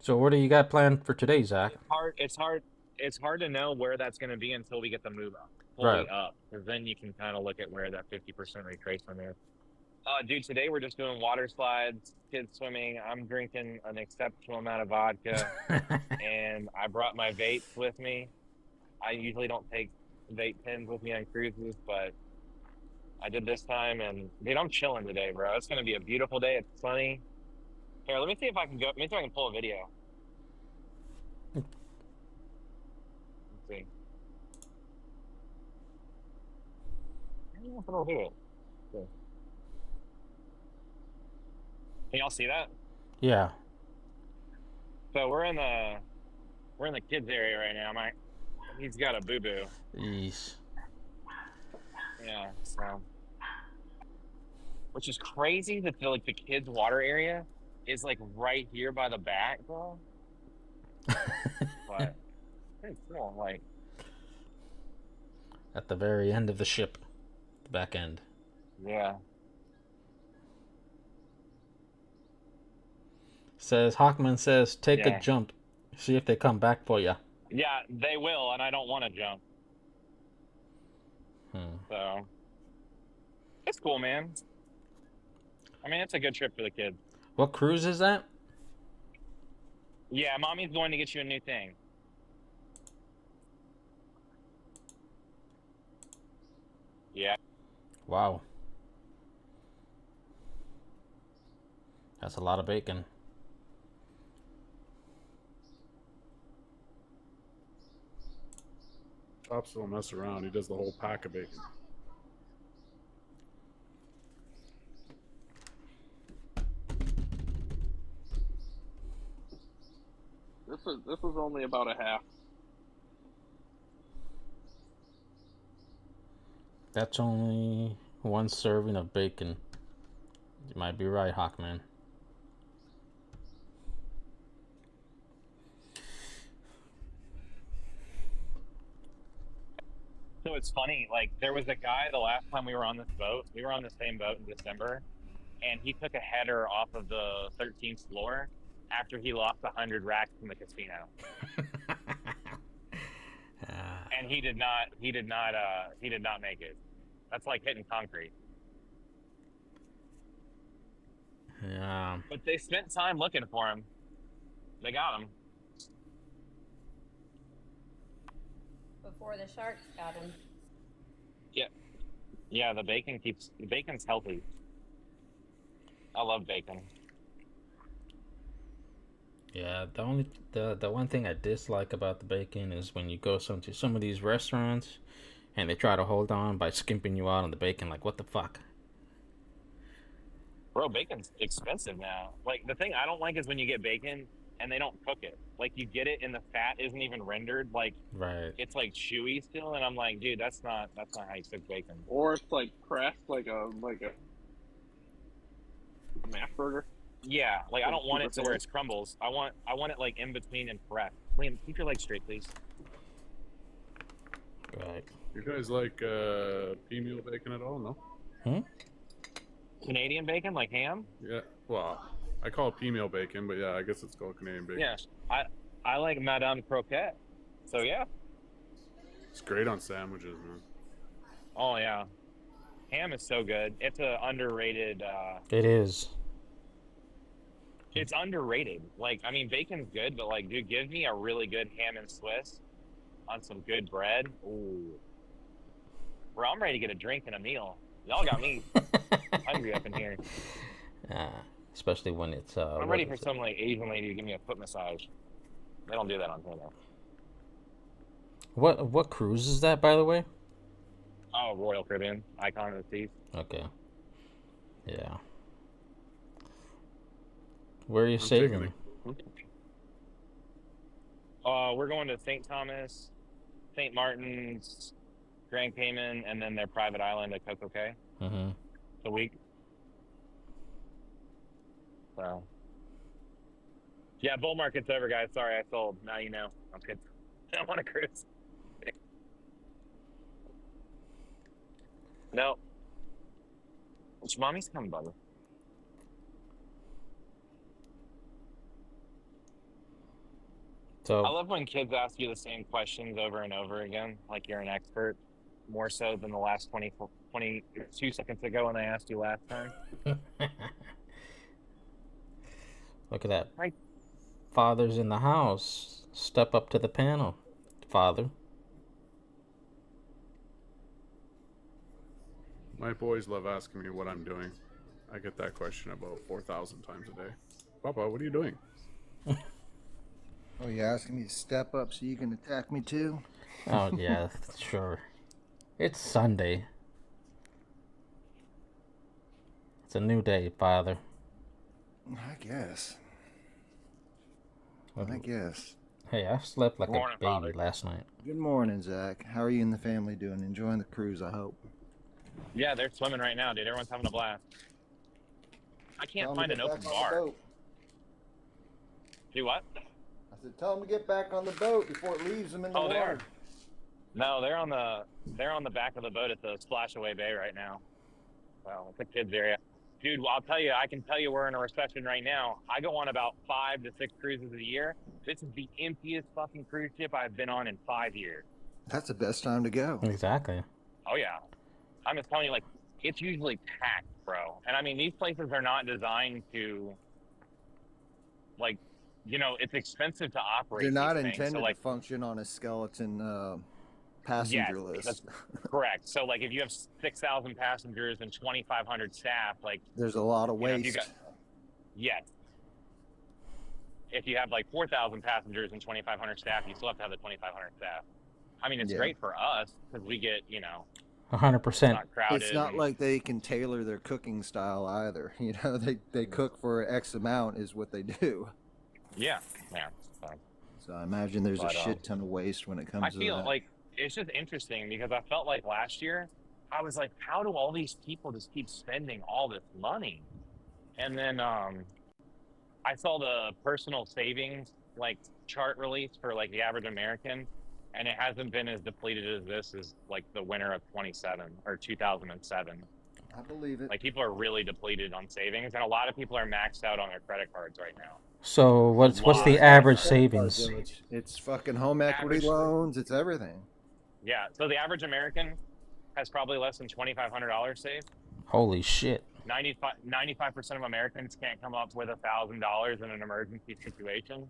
So what do you got planned for today, Zach? It's hard to know where that's going to be until we get the move up Right. up, because then you can kind of look at where that 50% retracement is. Dude, today we're just doing water slides, kids swimming. I'm drinking an exceptional amount of vodka, and I brought my vapes with me. I usually don't take vape pens with me on cruises, but I did this time, and dude, I'm chilling today, bro. It's gonna be a beautiful day. It's sunny. Here, let me see if I can go. Let me see if I can pull a video. Let's see. I don't know if it'll do it. Okay. Can y'all see that? Yeah. So we're in the kids area right now. He's got a boo boo. Yeesh. Yeah. So, which is crazy that the kids water area is like right here by the back, bro. But pretty cool. Like at the very end of the ship, the back end. Yeah. Hawkman says, take a jump. See if they come back for you. Yeah, they will, and I don't want to jump. So, it's cool, man. I mean, it's a good trip for the kids. What cruise is that? Yeah, mommy's going to get you a new thing. Yeah. Wow. That's a lot of bacon. Chops don't mess around. He does the whole pack of bacon. This was only about a half. That's only one serving of bacon. You might be right, Hawkman. So it's funny, like there was a guy the last time we were on this boat, we were on the same boat in December, and he took a header off of the 13th floor after he lost 100 racks in the casino. And he did not make it. That's like hitting concrete. Yeah. But they spent time looking for him. They got him. before the sharks got him. Yeah, the bacon's healthy. I love bacon. Yeah, the one thing I dislike about the bacon is when you go to some of these restaurants and they try to hold on by skimping you out on the bacon. Like, what the fuck? Bro, bacon's expensive now. Like, the thing I don't like is when you get bacon and they don't cook it. Like, you get it and the fat isn't even rendered. Like, Right. it's like chewy still, and I'm like, dude, that's not how you cook bacon. Or it's like pressed like a mash burger. Yeah, like I don't want it to Super where it crumbles. I want it like in between and pressed. Liam, keep your legs straight, please. Right. You guys like pea meal bacon at all? No. Canadian bacon, like ham? Yeah. Well, I call it pea meal bacon, but yeah, I guess it's called Canadian bacon. Yeah. I like Madame Croquette. So yeah. It's great on sandwiches, man. Oh yeah. Ham is so good. It's a underrated. It is. It's underrated. Like, I mean, bacon's good, but like, dude, give me a really good ham and Swiss on some good bread. Ooh. Bro, I'm ready to get a drink and a meal. Y'all got me hungry up in here. Especially when it's. I'm ready for some like Asian lady to give me a foot massage. They don't do that on here though. What cruise is that, by the way? Oh, Royal Caribbean, Icon of the Seas. Okay. Yeah. Where are you sailing? We're going to St. Thomas, St. Martin's, Grand Cayman, and then their private island at Coco Cay. Mm-hmm. A week. So. Yeah, bull market's over, guys. Sorry, I sold. Now you know. I'm good. I want to cruise. No. Which mommy's coming, brother? So I love when kids ask you the same questions over and over again, like you're an expert, more so than the last 22 seconds ago when I asked you last time. Look at that. Right. Father's in the house. Step up to the panel, father. My boys love asking me what I'm doing. I get that question about 4,000 times a day. Papa, what are you doing? Oh, you asking me to step up so you can attack me too? Oh yeah, sure. It's Sunday. It's a new day, father. I guess. What- I guess. Hey, I slept like Morning, a baby father. last night. Good morning, Zach. How are you and the family doing? Enjoying the cruise, I hope. Yeah, they're swimming right now, dude. Everyone's having a blast. I can't Tell 'em find to an get open back on the bar. boat. Do what? I said, tell them to get back on the boat before it leaves them in the Oh, water. No, they're on the back of the boat at the Splashaway Bay right now. Well, it's a kids area. Dude, well, I'll tell you, I can tell you we're in a recession right now. I go on about 5 to 6 cruises a year. This is the emptiest fucking cruise ship I've been on in 5 years. That's the best time to go. Exactly. Oh yeah. I'm just telling you, like, it's usually packed, bro. And I mean, these places are not designed to, like, you know, it's expensive to operate. They're not these things. intended So, like, to function on a skeleton passenger list. that's correct. So, like, if you have 6,000 passengers and 2,500 staff, like, There's a lot of you know, if waste. yes. If you have like 4,000 passengers and 2,500 staff, you still have to have the 2,500 staff. I mean, it's Yeah. great for us because we get, you know, 100%. not crowded. It's not and- like they can tailor their cooking style either. You know, they cook for X amount is what they do. yeah. So, So I imagine there's a But, shit ton of waste when it comes I to feel that. like it's just interesting because I felt like last year I was like, how do all these people just keep spending all this money? And then I saw the personal savings like chart release for like the average American, and it hasn't been as depleted as this is like the winter of 2007. I believe it. Like people are really depleted on savings, and a lot of people are maxed out on their credit cards right now. So what's the Wow. average savings? It's fucking home equity Average- loans. It's everything. Yeah, so the average American has probably less than $2,500 saved. Holy shit. 95% of Americans can't come up with $1,000 in an emergency situation.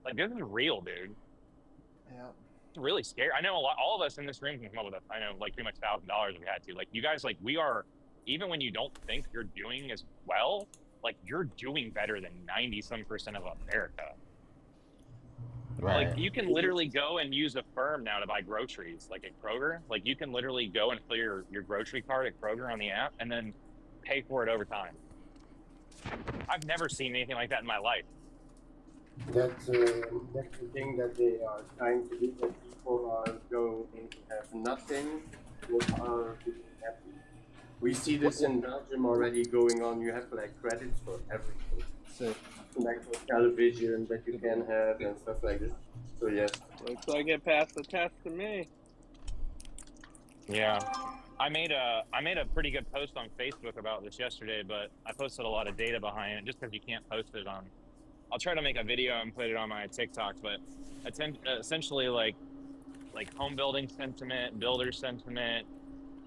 Like, this is real, dude. Yeah. really scary. I know all of us in this room can come up with I know like pretty much $1,000 if we had to. Like you guys, like we are, even when you don't think you're doing as well, like you're doing better than 90% of America. Right. Like you can literally go and use Affirm now to buy groceries, like at Kroger. Like you can literally go and fill your grocery card at Kroger on the app and then pay for it over time. I've never seen anything like that in my life. That's the thing that they are trying to do, that people are going to have nothing but are being happy. We see this in Belgium already going on. You have like credits for everything. So Like for television that you can have and stuff like this. So yes. Looks like it passed the test to me. Yeah. I made a pretty good post on Facebook about this yesterday, but I posted a lot of data behind it just because you can't post it on. I'll try to make a video and put it on my TikTok, but essentially like home building sentiment, builder sentiment,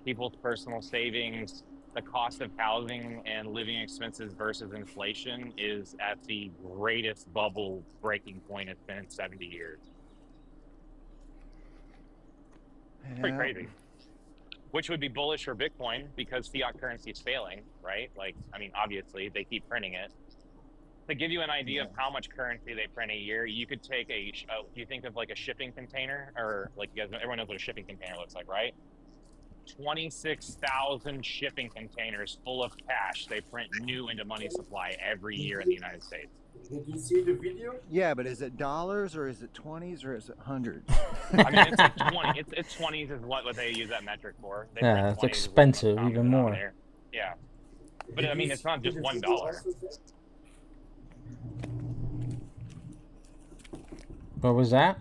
people's personal savings, the cost of housing and living expenses versus inflation is at the greatest bubble breaking point it's been in 70 years. It's pretty crazy. Which would be bullish for Bitcoin because fiat currency is failing, right? Like, I mean, obviously they keep printing it. To give you an idea of how much currency they print a year, you could take if you think of like a shipping container, or like you guys, everyone knows what a shipping container looks like, right? 26,000 shipping containers full of cash they print new into money supply every year in the United States. Did you see the video? Yeah, but is it dollars or is it 20s or is it hundreds? I mean, it's like 20. It's 20s is what they use that metric for. They Yeah, it's expensive, even more. Yeah, but I mean, it's not just $1. What was that?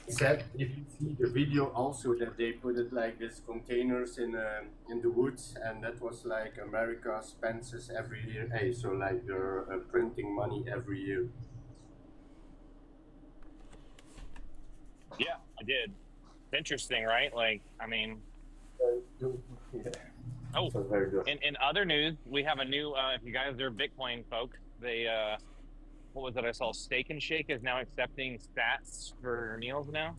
Said if you see the video also that they put it like this containers in the woods, and that was like America spends every year. Hey, so like they're printing money every year. Yeah, I did. It's interesting, right? Like, I mean. Yeah. Oh, So very good. in other news, we have a new. If you guys are Bitcoin folk, they what was it I saw? Steak and Shake is now accepting sats for meals now.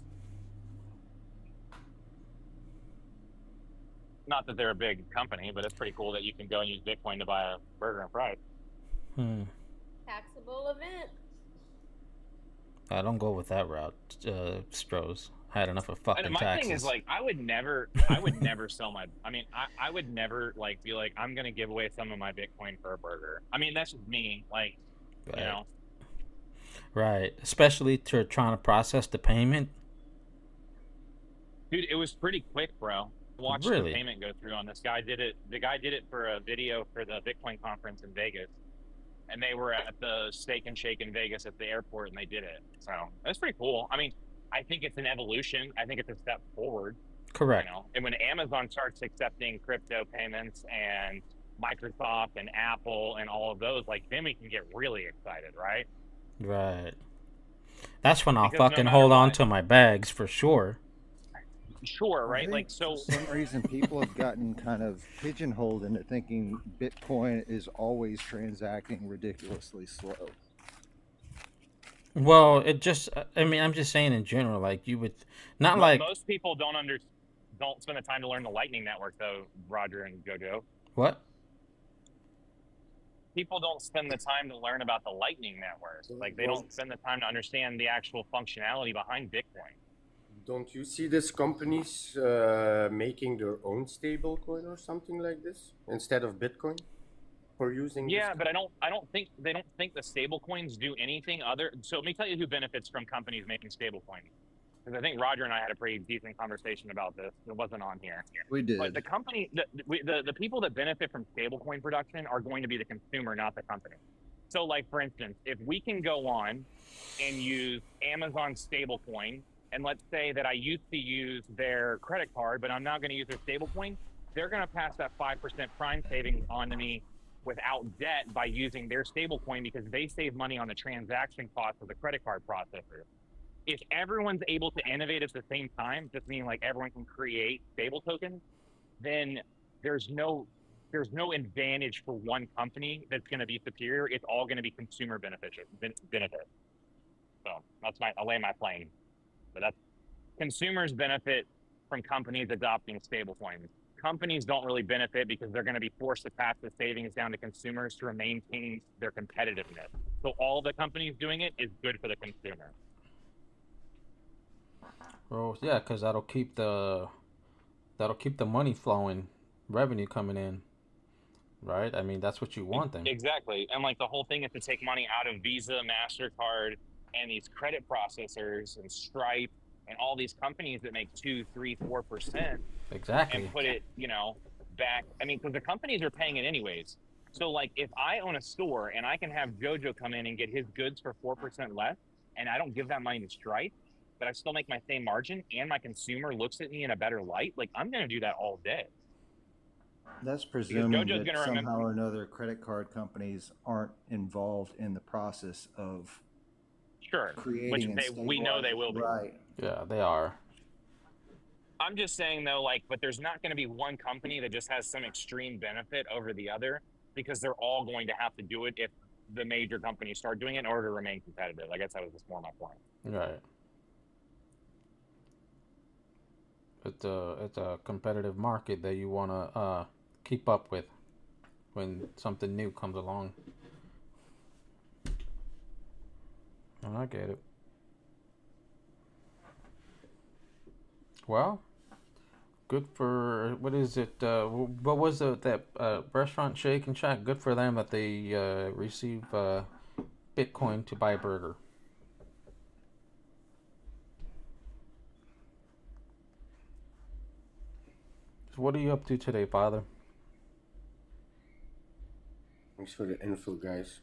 Not that they're a big company, but it's pretty cool that you can go and use Bitcoin to buy a burger and fries. Taxable event. I don't go with that route, Strohs. I had enough of fucking And my taxes. thing is like, I would never sell my. I mean, I would never like be like, I'm gonna give away some of my Bitcoin for a burger. I mean, that's just me. Like, Right. you know. Right, especially to trying to process the payment. Dude, it was pretty quick, bro. Watch Really? the payment go through on this guy. The guy did it for a video for the Bitcoin conference in Vegas, and they were at the Steak and Shake in Vegas at the airport, and they did it. So that's pretty cool. I mean, I think it's an evolution. I think it's a step forward. Correct. You know, and when Amazon starts accepting crypto payments and Microsoft and Apple and all of those, like then we can get really excited, right? Right. That's when I'll Because no fucking matter hold on what- to my bags for sure. Sure, I right? think Like so. for some reason people have gotten kind of pigeonholed into thinking Bitcoin is always transacting ridiculously slow. Well, it just, I mean, I'm just saying in general, like you would, not like, Most people don't spend the time to learn the Lightning Network, though, Roger and JoJo. what? People don't spend the time to learn about the Lightning Network. Like they don't spend the time to understand the actual functionality behind Bitcoin. Don't you see these companies making their own stable coin or something like this instead of Bitcoin for using? Yeah, but I don't think they don't think the stable coins do anything other. So let me tell you who benefits from companies making stable coins. Because I think Roger and I had a pretty decent conversation about this. It wasn't on here. We did. But the company, the people that benefit from stablecoin production are going to be the consumer, not the company. So, like for instance, if we can go on and use Amazon stablecoin, and let's say that I used to use their credit card, but I'm now going to use their stablecoin, they're going to pass that 5% prime savings on to me without debt by using their stablecoin because they save money on the transaction cost of the credit card processor. If everyone's able to innovate at the same time, just meaning like everyone can create stable tokens, then there's no advantage for one company that's going to be superior. It's all going to be consumer benefit. So I'll lay my plane. But that's consumers benefit from companies adopting stablecoins. Companies don't really benefit because they're going to be forced to pass the savings down to consumers to maintain their competitiveness. So all the companies doing it is good for the consumer. Well, yeah, because that'll keep the money flowing, revenue coming in, right? I mean, that's what you want then. Exactly. And like the whole thing is to take money out of Visa, MasterCard, and these credit processors and Stripe and all these companies that make 2, 3, 4%. Exactly. And put it, back. I mean, because the companies are paying it anyways. So like if I own a store and I can have Jojo come in and get his goods for 4% less, and I don't give that money to Stripe, but I still make my same margin and my consumer looks at me in a better light, like I'm going to do that all day. That's presuming Jojo's that gonna somehow or another credit card companies aren't involved in the process of creating which we know they will be. Right. Yeah, they are. I'm just saying though, but there's not going to be one company that just has some extreme benefit over the other, because they're all going to have to do it if the major companies start doing it in order to remain competitive. I guess that was just more my point. Right. It's a competitive market that you want to keep up with when something new comes along. And I get it. Well, good for, what is it? What was that restaurant Shake and Shack? Good for them that they receive Bitcoin to buy a burger. So what are you up to today, Father? Thanks for the info, guys.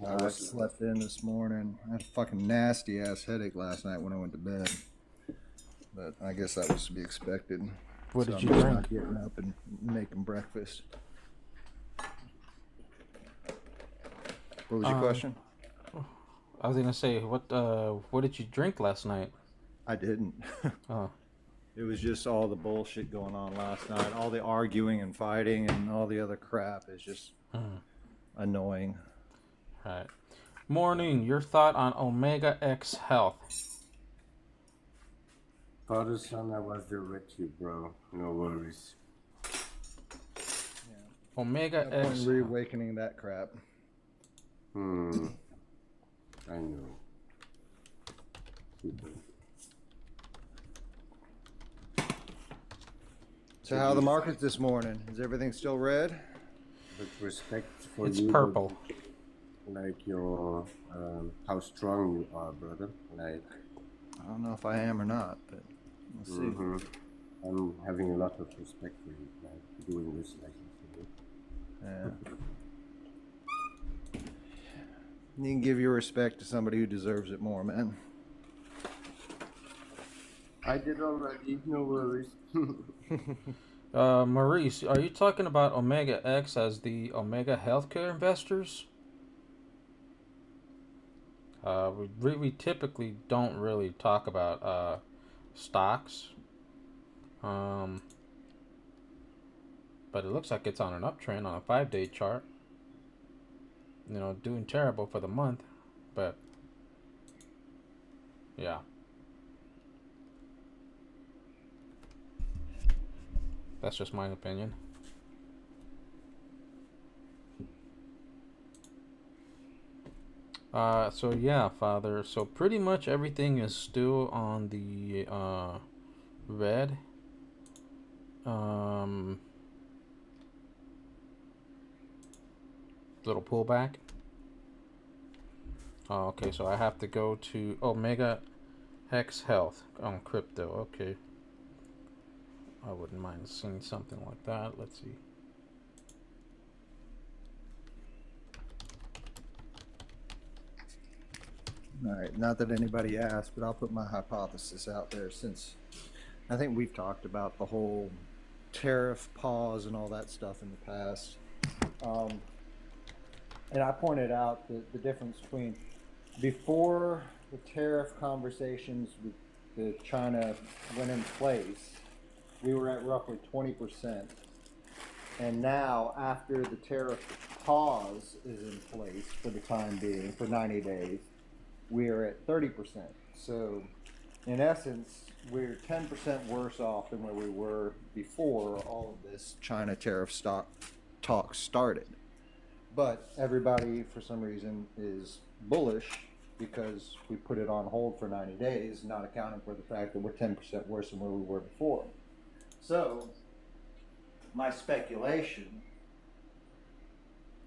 I slept in this morning. I had a fucking nasty ass headache last night when I went to bed. But I guess that was to be expected. What did I'm you just drink? not getting up and making breakfast. What was your question? I was gonna say, what did you drink last night? I didn't. Oh. It was just all the bullshit going on last night. All the arguing and fighting and all the other crap is just annoying. All right. Morning, your thought on Omega X Health? Father, son, I was there with you, bro. No worries. Omega No point X. in reawakening that crap. I know. So how are the markets this morning? Is everything still red? With respect for It's you, purple. like your how strong you are, brother. Like, I don't know if I am or not, but we'll see. I'm having a lot of respect for you, like doing this like this. Yeah. You can give your respect to somebody who deserves it more, man. I did already. No worries. Maurice, are you talking about Omega X as the Omega Healthcare investors? We typically don't really talk about stocks. But it looks like it's on an uptrend on a 5-day chart. Doing terrible for the month, but yeah. That's just my opinion. So yeah, Father. So pretty much everything is still on the red. Little pullback. Oh, okay, so I have to go to Omega X Health on crypto. Okay. I wouldn't mind seeing something like that. Let's see. All right, not that anybody asked, but I'll put my hypothesis out there, since I think we've talked about the whole tariff pause and all that stuff in the past. And I pointed out the difference between before the tariff conversations with China went in place, we were at roughly 20%. And now, after the tariff pause is in place for the time being, for 90 days, we are at 30%. So, in essence, we're 10% worse off than where we were before all of this China tariff talk started. But everybody, for some reason, is bullish because we put it on hold for 90 days, not accounting for the fact that we're 10% worse than where we were before. So, my speculation,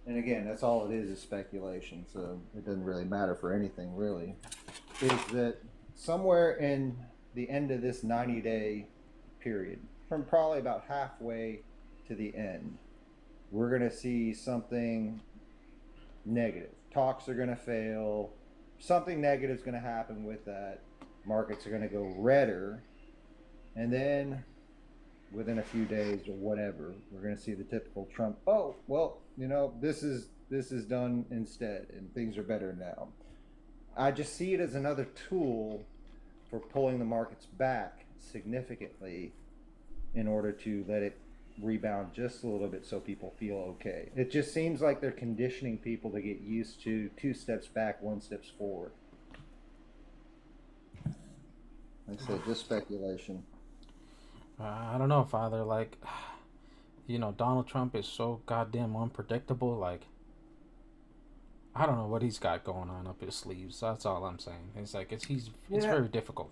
and again, that's all it is speculation, so it doesn't really matter for anything, really, is that somewhere in the end of this 90-day period, from probably about halfway to the end, we're going to see something negative. Talks are going to fail. Something negative is going to happen with that. Markets are going to go redder. And then within a few days or whatever, we're going to see the typical Trump, oh, well, you know, this is done instead and things are better now. I just see it as another tool for pulling the markets back significantly in order to let it rebound just a little bit so people feel okay. It just seems like they're conditioning people to get used to 2 steps back, 1 steps forward. Like I said, just speculation. I don't know, Father. Like, you know, Donald Trump is so goddamn unpredictable. Like, I don't know what he's got going on up his sleeves. That's all I'm saying. It's like it's very difficult.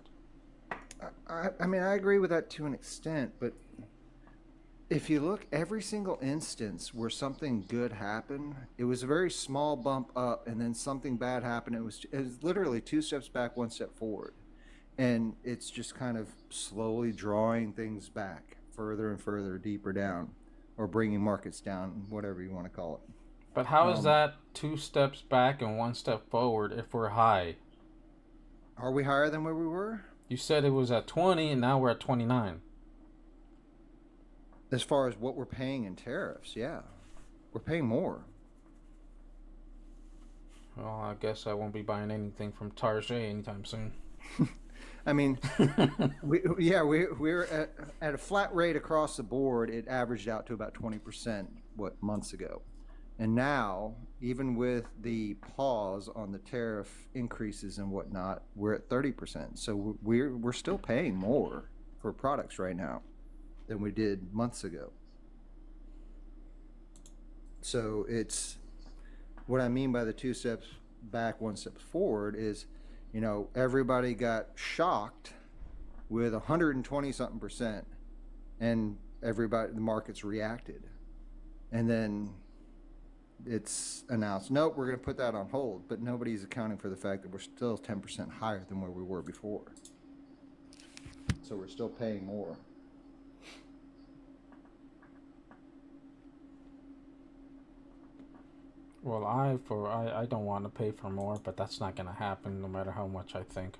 I mean, I agree with that to an extent, but if you look, every single instance where something good happened, it was a very small bump up, and then something bad happened. It was literally 2 steps back, 1 step forward. And it's just kind of slowly drawing things back further and further, deeper down, or bringing markets down, whatever you want to call it. But how is that 2 steps back and 1 step forward if we're high? Are we higher than where we were? You said it was at 20, and now we're at 29. As far as what we're paying in tariffs, yeah. We're paying more. Well, I guess I won't be buying anything from Target anytime soon. I mean, we're at a flat rate across the board. It averaged out to about 20%, months ago. And now, even with the pause on the tariff increases and whatnot, we're at 30%. So we're still paying more for products right now than we did months ago. So it's what I mean by the 2 steps back, 1 step forward is, you know, everybody got shocked with 120-something%, and the markets reacted. And then it's announced, nope, we're going to put that on hold, but nobody's accounting for the fact that we're still 10% higher than where we were before. So we're still paying more. Well, I don't want to pay for more, but that's not going to happen no matter how much I think.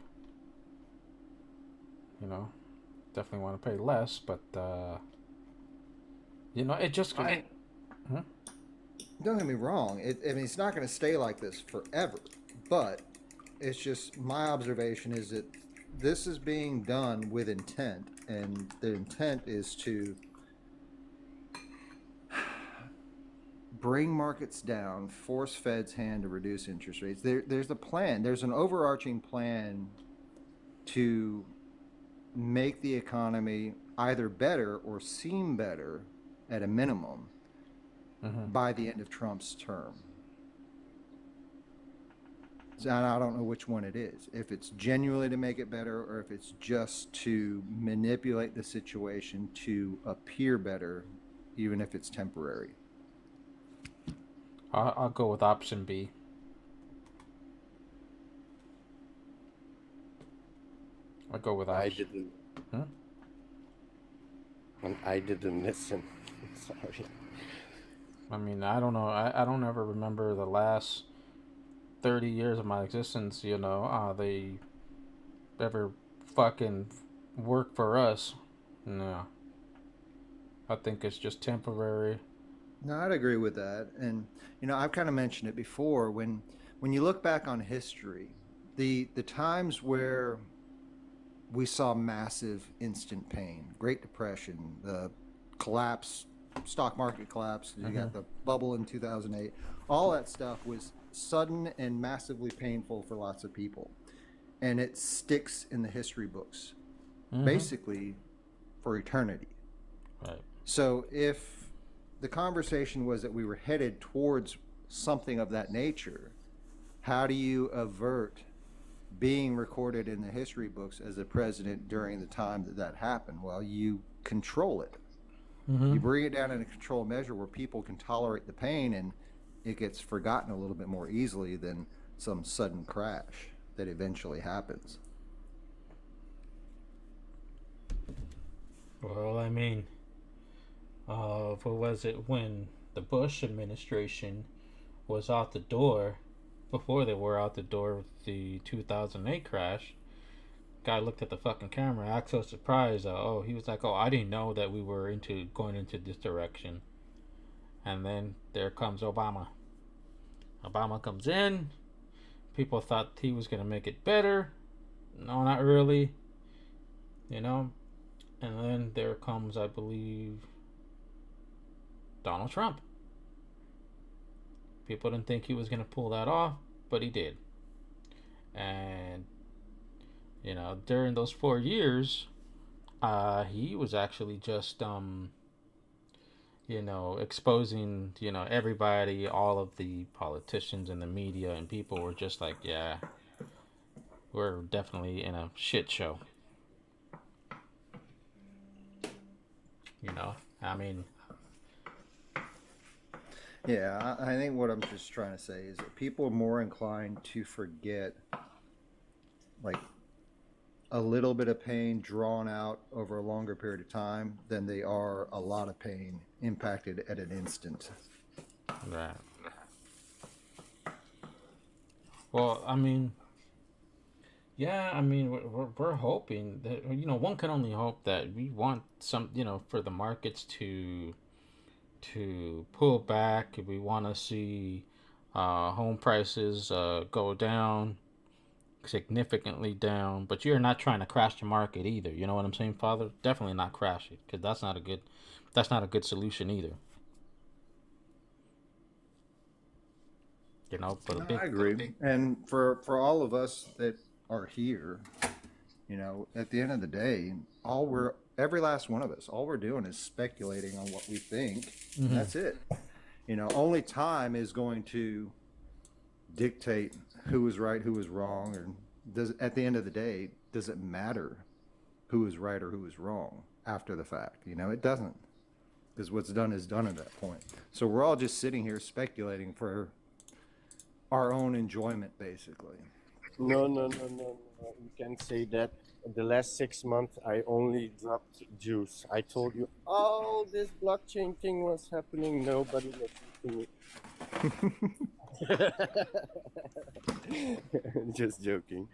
You know, definitely want to pay less, but you know, it just. Don't get me wrong. I mean, it's not going to stay like this forever, but it's just my observation is that this is being done with intent, and the intent is to bring markets down, force Fed's hand to reduce interest rates. There's a plan. There's an overarching plan to make the economy either better or seem better at a minimum by the end of Trump's term. So I don't know which one it is. If it's genuinely to make it better or if it's just to manipulate the situation to appear better, even if it's temporary. I'll go with option B. I'll go with option. I didn't listen. Sorry. I mean, I don't know. I don't ever remember the last 30 years of my existence, you know, they ever fucking work for us. No. I think it's just temporary. No, I'd agree with that. And, you know, I've kind of mentioned it before. When you look back on history, the times where we saw massive instant pain, Great Depression, the collapse, stock market collapse, you got the bubble in 2008, all that stuff was sudden and massively painful for lots of people, and it sticks in the history books, basically for eternity. Right. So if the conversation was that we were headed towards something of that nature, how do you avert being recorded in the history books as a president during the time that that happened? Well, you control it. You bring it down in a controlled measure where people can tolerate the pain, and it gets forgotten a little bit more easily than some sudden crash that eventually happens. Well, I mean, what was it when the Bush administration was out the door, before they were out the door with the 2008 crash? Guy looked at the fucking camera, acted so surprised. He was like, "Oh, I didn't know that we were going into this direction." And then there comes Obama. Obama comes in. People thought he was gonna make it better. No, not really. And then there comes, I believe, Donald Trump. People didn't think he was gonna pull that off, but he did. And during those 4 years, he was actually just, exposing, everybody, all of the politicians and the media, and people were just like, yeah, we're definitely in a shit show. I mean, yeah, I think what I'm just trying to say is that people are more inclined to forget, like, a little bit of pain drawn out over a longer period of time than they are a lot of pain impacted at an instant. right. Well, I mean, yeah, I mean, we're hoping that, one can only hope that we want some, for the markets to pull back. We want to see home prices go down, significantly down, but you're not trying to crash the market either. You know what I'm saying, Father? Definitely not crash it, because that's not a good solution either. But I agree. And for all of us that are here, at the end of the day, every last one of us, all we're doing is speculating on what we think. And that's it. Only time is going to dictate who was right, who was wrong, or at the end of the day, does it matter who was right or who was wrong after the fact? It doesn't, because what's done is done at that point. So we're all just sitting here speculating for our own enjoyment, basically. No. You can say that. The last 6 months, I only dropped juice. I told you, oh, this blockchain thing was happening. Nobody was using it. Just joking.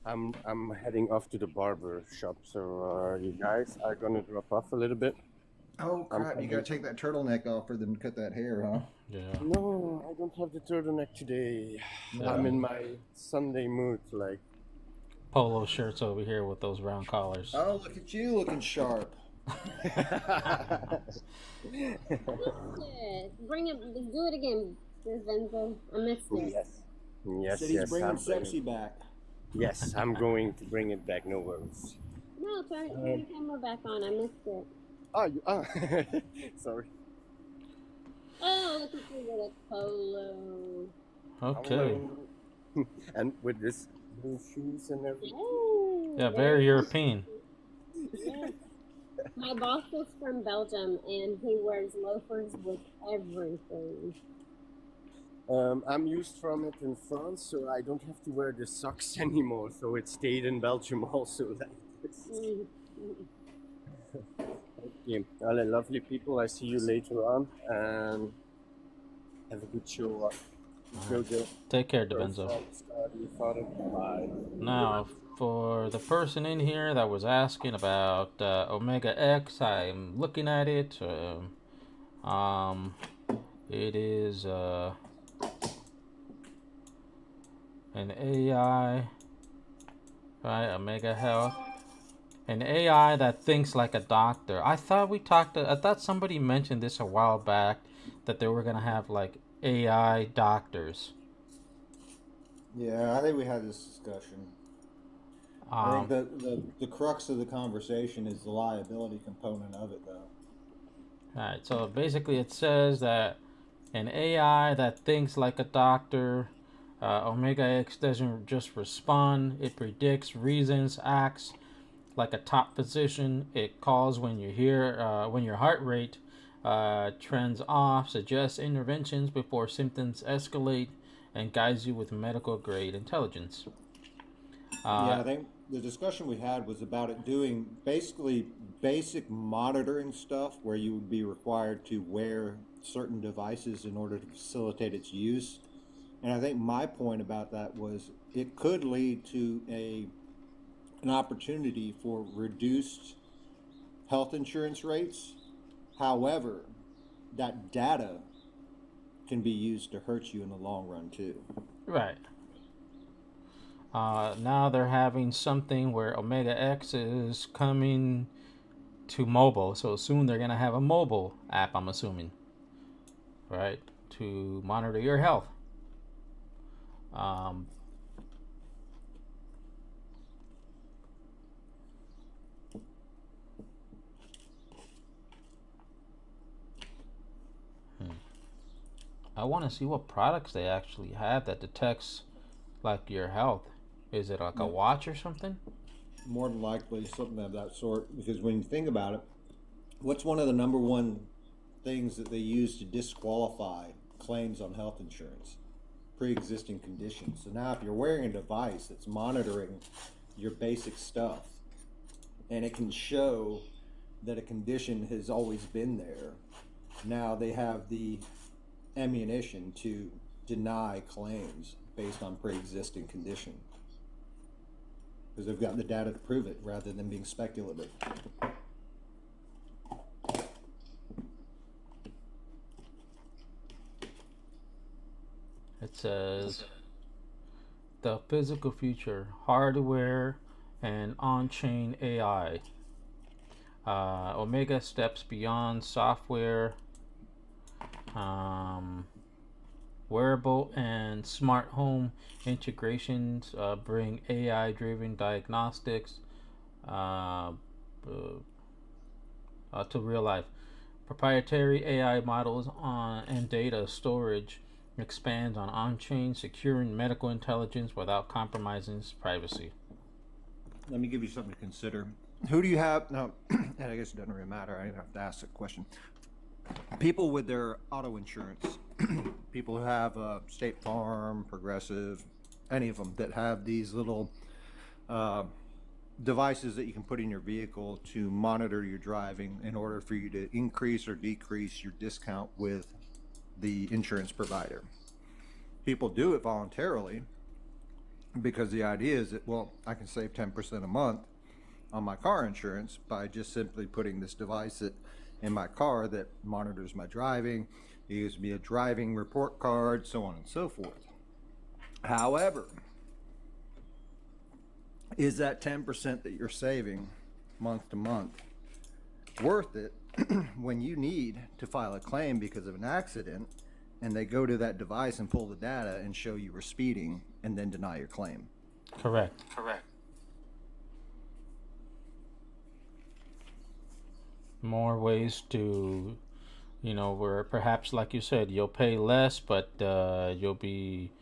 I'm heading off to the barber shop, so you guys are gonna drop off a little bit. Oh crap! You gotta take that turtleneck off for them to cut that hair, huh? Yeah. No, I don't have the turtleneck today. Yeah. I'm in my Sunday mood, like. Polo shirts over here with those round collars. Oh, look at you looking sharp. Bring it. Do it again, Vinzo. I missed it. Yes. Said he's bringing sexy back. Yes, I'm going to bring it back. No worries. No, turn the camera back on. I missed it. Oh, sorry. Oh, look at you with a polo. Okay. And with this blue shoes and everything. Oh, Yeah, very European. Yes. My boss is from Belgium, and he wears loafers with everything. I'm used from it in France, so I don't have to wear the socks anymore. So it stayed in Belgium also like this. Okay, all lovely people. I see you later on, and have a good show. Jojo. Take care, DeBenzo. Bye. Now, for the person in here that was asking about Omega X, I'm looking at it. It is an AI, right? Omega Health. An AI that thinks like a doctor. I thought somebody mentioned this a while back, that they were gonna have like AI doctors. Yeah, I think we had this discussion. I think Um, the crux of the conversation is the liability component of it, though. Alright, so basically it says that an AI that thinks like a doctor, Omega X doesn't just respond, it predicts, reasons, acts like a top physician. It calls when your heart rate trends off, suggests interventions before symptoms escalate, and guides you with medical grade intelligence. Yeah, Uh, I think the discussion we had was about it doing basically basic monitoring stuff where you would be required to wear certain devices in order to facilitate its use. And I think my point about that was it could lead to an opportunity for reduced health insurance rates. However, that data can be used to hurt you in the long run too. right. Now they're having something where Omega X is coming to mobile. So soon they're gonna have a mobile app, I'm assuming, right, to monitor your health. Um, I want to see what products they actually have that detects like your health. Is it like a watch or something? More than likely something of that sort, because when you think about it, what's one of the number one things that they use to disqualify claims on health insurance? Pre-existing conditions. So now if you're wearing a device that's monitoring your basic stuff and it can show that a condition has always been there, now they have the ammunition to deny claims based on pre-existing condition because they've got the data to prove it rather than being speculative. It says the physical future, hardware, and on-chain AI. Omega steps beyond software, wearable and smart home integrations, bring AI-driven diagnostics uh, to real life. Proprietary AI models and data storage expands on-chain, securing medical intelligence without compromising privacy. Let me give you something to consider. Who do you have? No, and I guess it doesn't really matter. I didn't have to ask the question. People with their auto insurance, people who have State Farm, Progressive, any of them that have these little devices that you can put in your vehicle to monitor your driving in order for you to increase or decrease your discount with the insurance provider. People do it voluntarily because the idea is that, well, I can save 10% a month on my car insurance by just simply putting this device in my car that monitors my driving. It gives me a driving report card, so on and so forth. However, is that 10% that you're saving month to month worth it when you need to file a claim because of an accident and they go to that device and pull the data and show you were speeding and then deny your claim? Correct. More ways to, where perhaps, like you said, you'll pay less, but you'll be,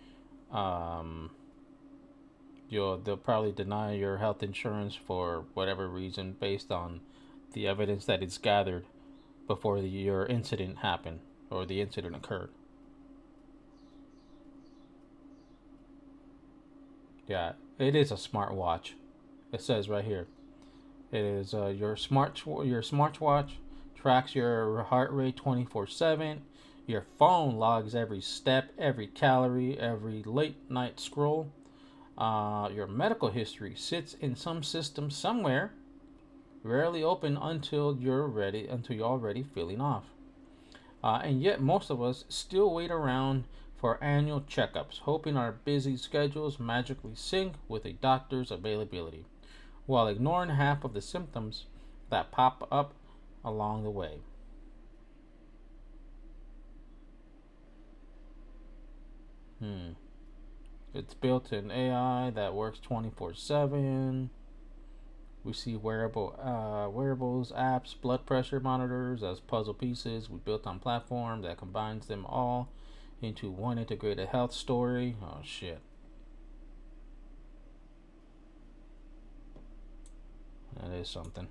they'll probably deny your health insurance for whatever reason based on the evidence that is gathered before your incident happened or the incident occurred. Yeah, it is a smartwatch. It says right here. It is your smartwatch tracks your heart rate 24/7. Your phone logs every step, every calorie, every late night scroll. Your medical history sits in some system somewhere, rarely open until you're already feeling off. And yet most of us still wait around for annual checkups, hoping our busy schedules magically sync with a doctor's availability, while ignoring half of the symptoms that pop up along the way. Hmm. It's built in AI that works 24/7. We see wearables, apps, blood pressure monitors as puzzle pieces. We built on platform that combines them all into one integrated health story. Oh shit. That is something.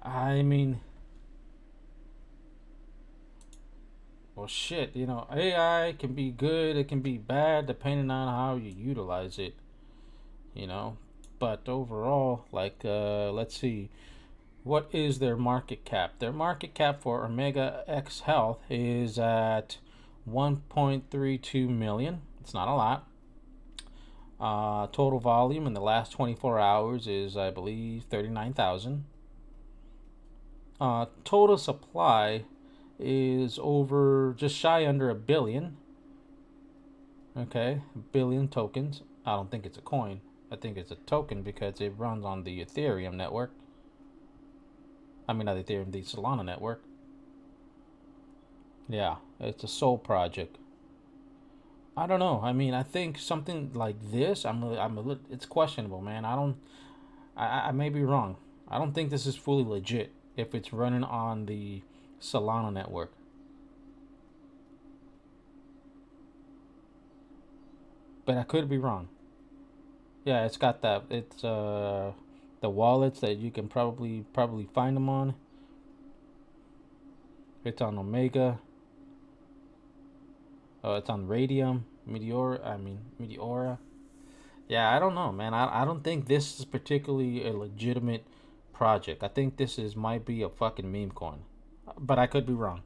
I mean, well, shit, AI can be good, it can be bad, depending on how you utilize it, you know. But overall, like, let's see, what is their market cap? Their market cap for Omega X Health is at 1.32 million. It's not a lot. Total volume in the last 24 hours is, I believe, 39,000. Total supply is over just shy under a billion. Okay, a billion tokens. I don't think it's a coin. I think it's a token because it runs on the Ethereum network. I mean, not Ethereum, the Solana network. Yeah, it's a Sol project. I don't know. I mean, I think something like this, it's questionable, man. I may be wrong. I don't think this is fully legit if it's running on the Solana network. But I could be wrong. Yeah, it's got that. It's the wallets that you can probably find them on. It's on Omega. It's on Radium, Meteora. Yeah, I don't know, man. I don't think this is particularly a legitimate project. I think this is might be a fucking meme coin, but I could be wrong.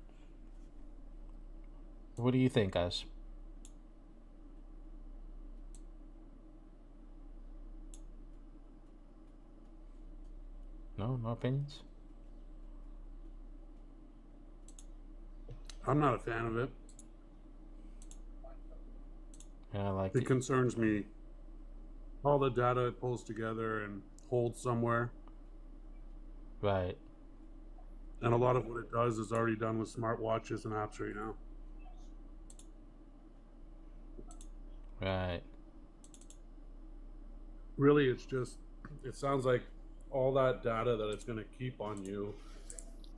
What do you think, guys? No opinions. I'm not a fan of it. Yeah, like It concerns me. All the data it pulls together and holds somewhere, right. and a lot of what it does is already done with smartwatches and apps right now. Right. Really, it sounds like all that data that it's going to keep on you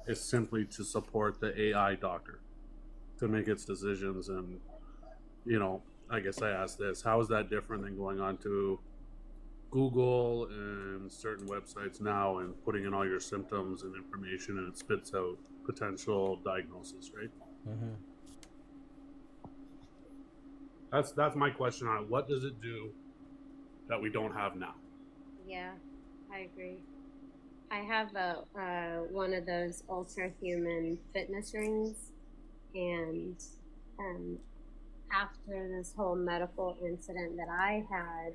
is simply to support the AI doctor to make its decisions. And, I guess I asked this, how is that different than going on to Google and certain websites now and putting in all your symptoms and information, and it spits out potential diagnosis, right? Mm-hmm. That's my question on it. What does it do that we don't have now? Yeah, I agree. I have one of those ultra human fitness rings, and after this whole medical incident that I had,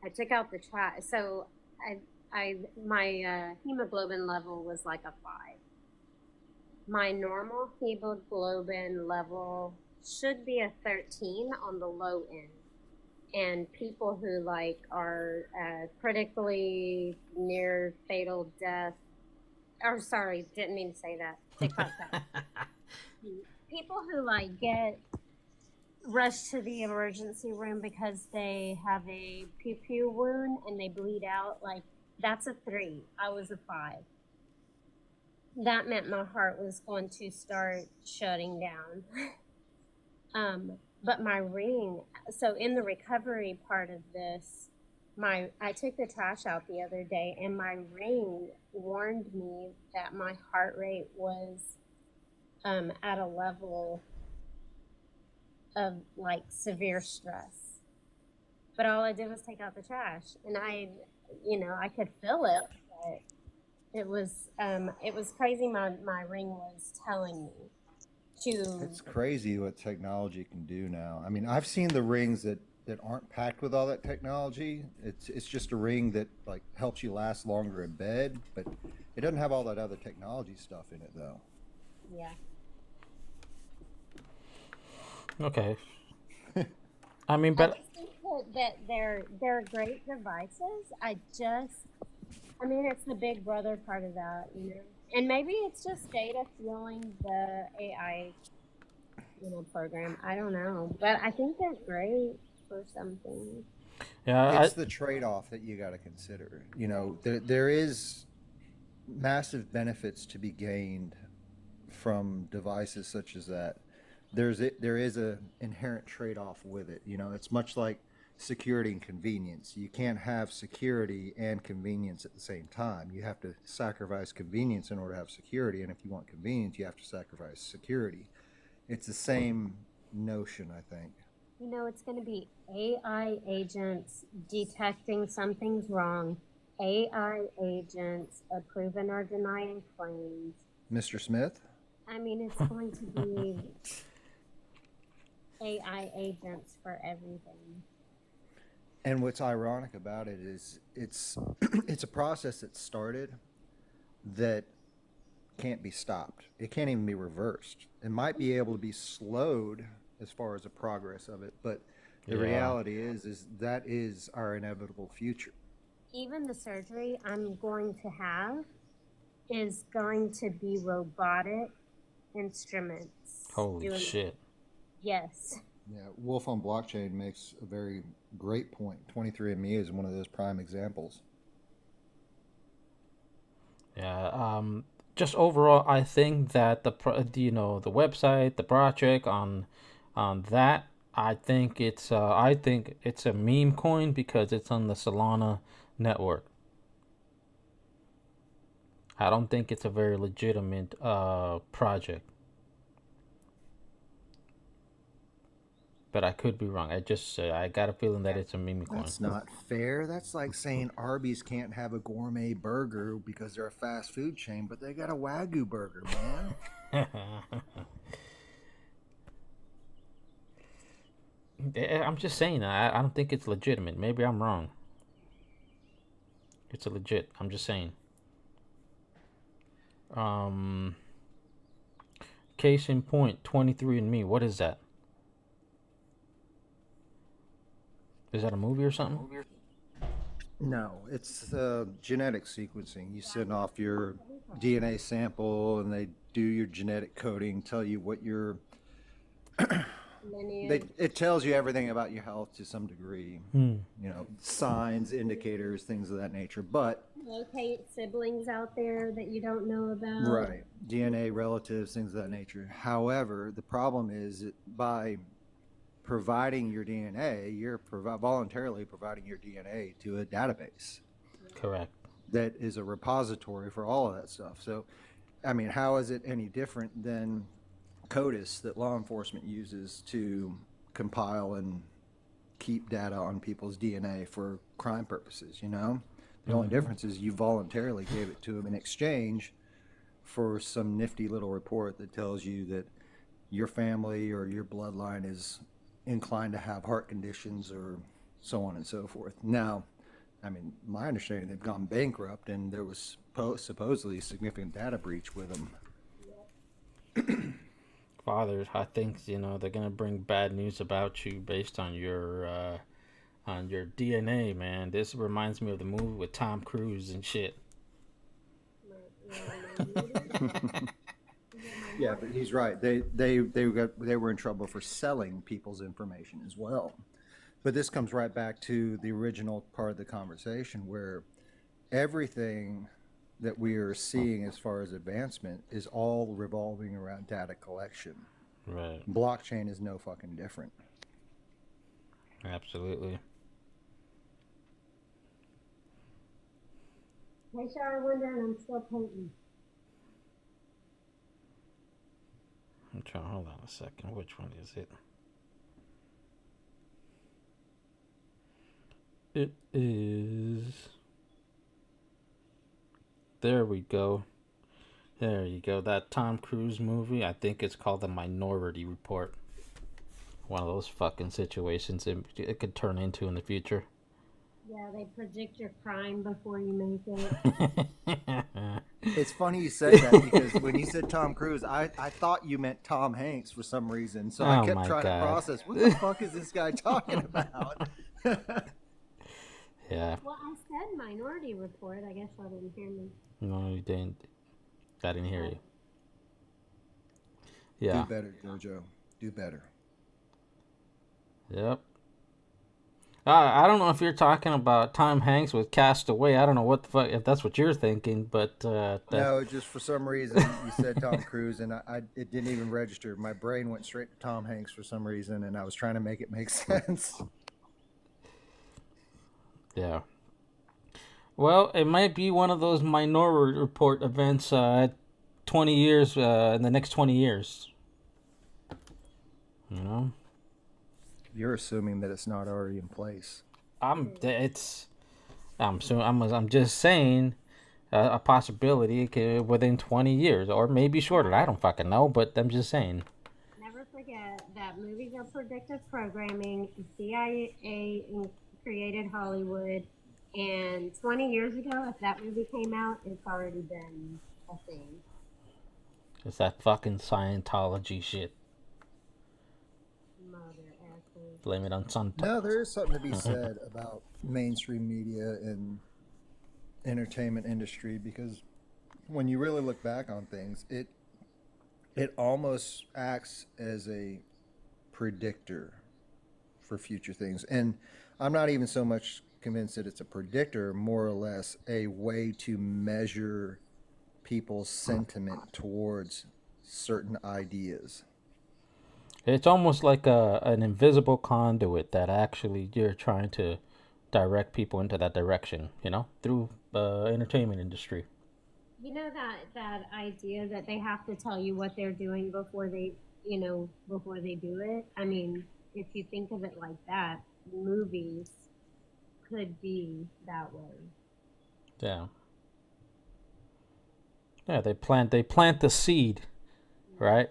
I took out the trash. So my hemoglobin level was like a 5. My normal hemoglobin level should be a 13 on the low end. And people who like are critically near fatal death, or sorry, didn't mean to say that. Take that back. People who like get rushed to the emergency room because they have a pew wound and they bleed out, like that's a 3. I was a 5. That meant my heart was going to start shutting down. But my ring, so in the recovery part of this, I took the trash out the other day, and my ring warned me that my heart rate was at a level of like severe stress. But all I did was take out the trash, and I could feel it, but it was crazy. My ring was telling me. It's crazy what technology can do now. I mean, I've seen the rings that aren't packed with all that technology. It's just a ring that like helps you last longer in bed, but it doesn't have all that other technology stuff in it though. Yeah. Okay. I mean, but I just think that they're great devices. I mean, it's the big brother part of that, And maybe it's just data fueling the AI, program. I don't know, but I think they're great for something. Yeah, It's the trade-off that you got to consider. You know, there is massive benefits to be gained from devices such as that. There is a inherent trade-off with it. You know, it's much like security and convenience. You can't have security and convenience at the same time. You have to sacrifice convenience in order to have security, and if you want convenience, you have to sacrifice security. It's the same notion, I think. You know, it's going to be AI agents detecting something's wrong, AI agents approving or denying claims. Mr. Smith? I mean, it's going to be AI agents for everything. And what's ironic about it is it's it's a process that started that can't be stopped. It can't even be reversed. It might be able to be slowed as far as the progress of it, but the reality is that is our inevitable future. Even the surgery I'm going to have is going to be robotic instruments. holy shit. Yes. Yeah, Wolf on Blockchain makes a very great point. 23andMe is one of those prime examples. Yeah, just overall, I think that the website, the project on that, I think it's a meme coin because it's on the Solana network. I don't think it's a very legitimate project. But I could be wrong. I got a feeling that it's a meme coin. That's not fair. That's like saying Arby's can't have a gourmet burger because they're a fast food chain, but they got a Wagyu burger, man. I'm just saying. I don't think it's legitimate. Maybe I'm wrong. It's a legit. I'm just saying. Case in point, 23andMe. What is that? Is that a movie or something? No, it's genetic sequencing. You send off your DNA sample, and they do your genetic coding, tell you what your it tells you everything about your health to some degree. You know, signs, indicators, things of that nature. But Locate siblings out there that you don't know about. right, DNA, relatives, things of that nature. However, the problem is that by providing your DNA, you're voluntarily providing your DNA to a database. Correct. That is a repository for all of that stuff. So, I mean, how is it any different than CODIS that law enforcement uses to compile and keep data on people's DNA for crime purposes, you know? The only difference is you voluntarily gave it to them in exchange for some nifty little report that tells you that your family or your bloodline is inclined to have heart conditions or so on and so forth. Now, I mean, my understanding, they've gone bankrupt and there was supposedly significant data breach with them. Fathers, I think, they're going to bring bad news about you based on your DNA, man. This reminds me of the movie with Tom Cruise and shit. Yeah, but he's right. They were in trouble for selling people's information as well. But this comes right back to the original part of the conversation where everything that we are seeing as far as advancement is all revolving around data collection. Right. Blockchain is no fucking different. Absolutely. Hey, Shar, I wonder, and I'm still painting. I'm trying. Hold on a second. Which one is it? It is. There we go. There you go. That Tom Cruise movie. I think it's called The Minority Report. One of those fucking situations it could turn into in the future. Yeah, they predict your crime before you make it. It's funny you said that because when you said Tom Cruise, I thought you meant Tom Hanks for some reason. So I kept trying to process, what the fuck is this guy talking about? Yeah. Well, I said Minority Report. I guess y'all didn't hear me. No, you didn't. I didn't hear you. Yeah. Do better, Jojo. do better. Yep. I don't know if you're talking about Tom Hanks with Castaway. I don't know what the fuck if that's what you're thinking, but No, just for some reason you said Tom Cruise, and it didn't even register. My brain went straight to Tom Hanks for some reason, and I was trying to make it make sense. Yeah. Well, it might be one of those Minority Report events. 20 years in the next 20 years. You know. You're assuming that it's not already in place. I'm just saying a possibility within 20 years or maybe shorter. I don't fucking know, but I'm just saying. Never forget that movies are predictive programming. The CIA created Hollywood, and 20 years ago, if that movie came out, it's already been a thing. It's that fucking Scientology shit. Blame it on Scientology. No, there is something to be said about mainstream media and entertainment industry, because when you really look back on things, it almost acts as a predictor for future things. And I'm not even so much convinced that it's a predictor, more or less a way to measure people's sentiment towards certain ideas. It's almost like an invisible conduit that actually you're trying to direct people into that direction, through the entertainment industry. You know that idea that they have to tell you what they're doing before they do it? I mean, if you think of it like that, movies could be that way. Yeah. Yeah, they plant the seed, right?